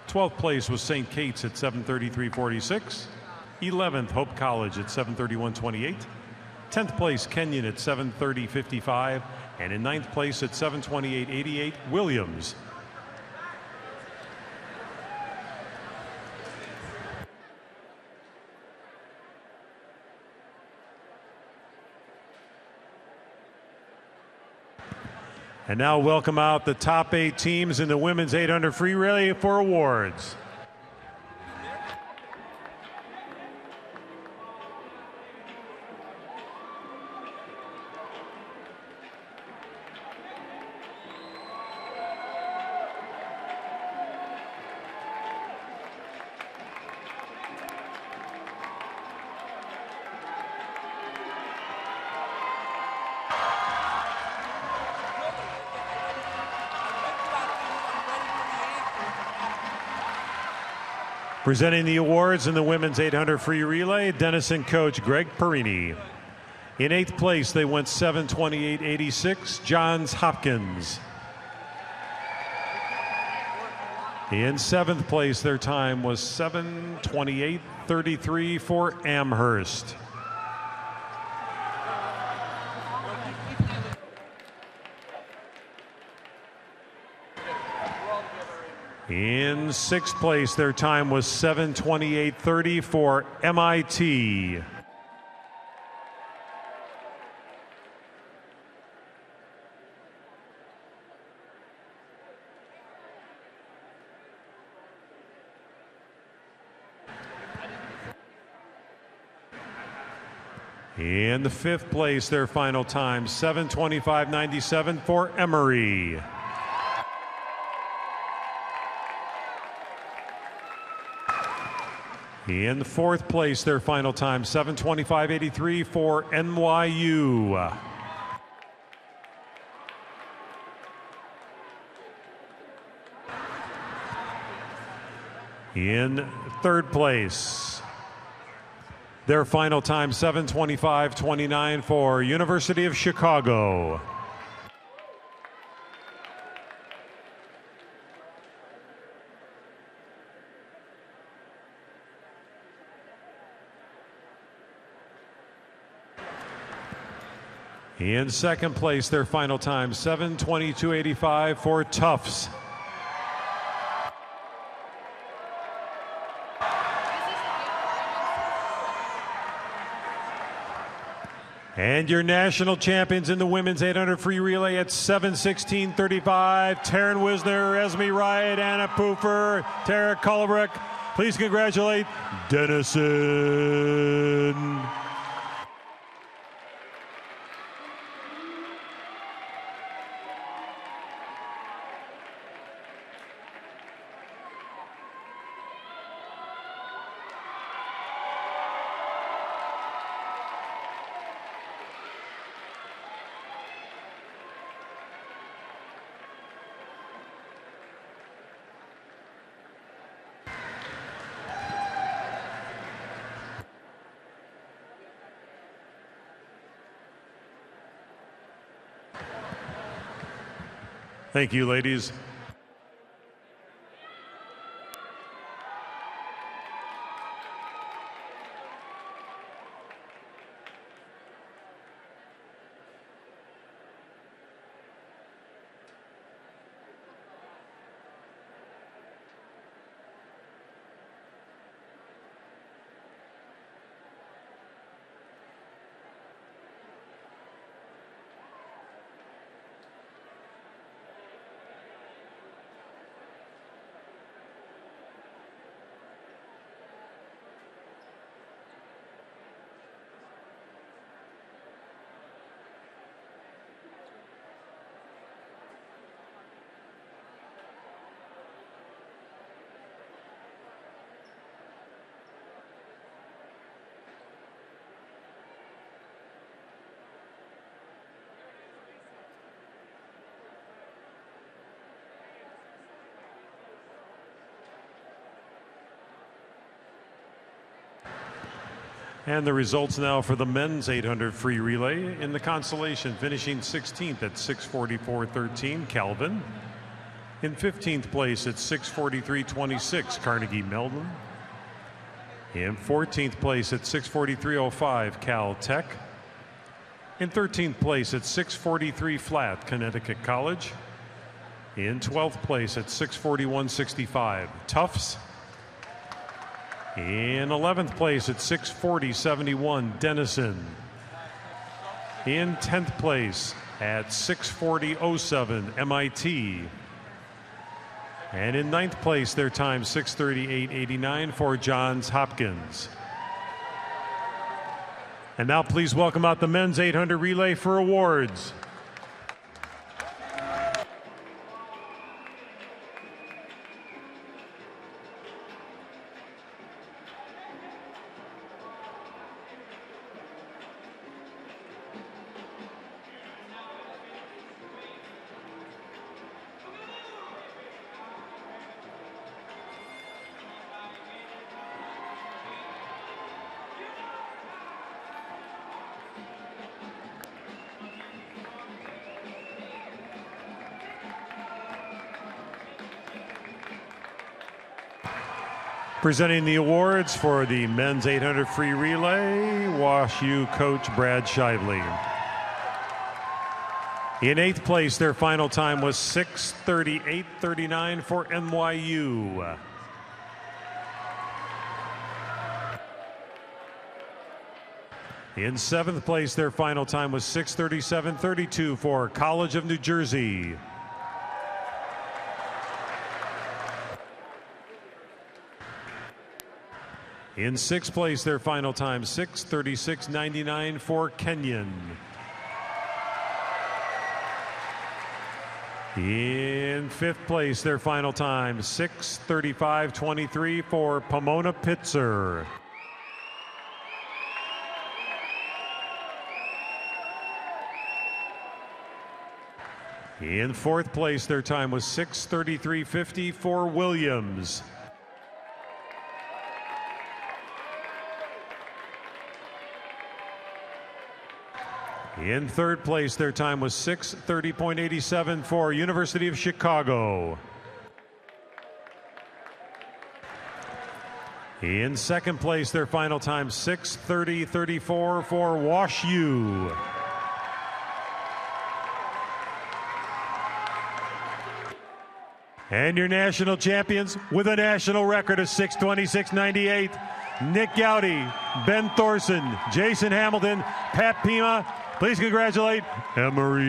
12th place was St. Kate's at 7:33.46. 11th, Hope College at 7:31.28. 10th place, Kenyon at 7:30.55. And in 9th place at 7:28.88, Williams. And now welcome out the top 8 teams in the women's 800 free relay for awards. Presenting the awards in the women's 800 free relay, Denison coach Greg Perini. In 8th place, they went 7:28.86, Johns Hopkins. In 7th place, their time was 7:28.33 for Amherst. In 6th place, their time was 7:28.30 for MIT. In the 5th place, their final time, 7:25.97 for Emory. In the 4th place, their final time, 7:25.83 for NYU. In 3rd place, their final time, 7:25.29 for University of Chicago. In 2nd place, their final time, 7:22.85 for Tufts. And your national champions in the women's 800 free relay at 7:16.35, Taryn Wisner, Esme Wright, Anna Poofer, Tara Kullerick, Please congratulate Dennison. Thank you, ladies. And the results now for the men's 800 free relay. In the consolation, finishing 16th at 6:44.13, Calvin. In 15th place at 6:43.26, Carnegie Mellon. In 14th place at 6:43.05, Cal Tech. In 13th place at 6:43 flat, Connecticut College. In 12th place at 6:41.65, Tufts. In 11th place at 6:40.71, Dennison. In 10th place at 6:40.07, MIT. And in 9th place, their time 6:38.89 for Johns Hopkins. And now please welcome out the men's 800 relay for awards. Presenting the awards for the men's 800 free relay, Wash U coach Brad Shively. In 8th place, their final time was 6:38.39 for NYU. In 7th place, their final time was 6:37.32 for College of New Jersey. In 6th place, their final time, 6:36.99 for Kenyon. In 5th place, their final time, 6:35.23 for Pomona Pitzer. In 4th place, their time was 6:33.50 for Williams. In 3rd place, their time was 6:30.87 for University of Chicago. In 2nd place, their final time 6:30.34 for Wash U. And your national champions with a national record of 6:26.98, Nick Gowdy, Ben Thorson, Jason Hamilton, Pat Pima. Please congratulate Emery.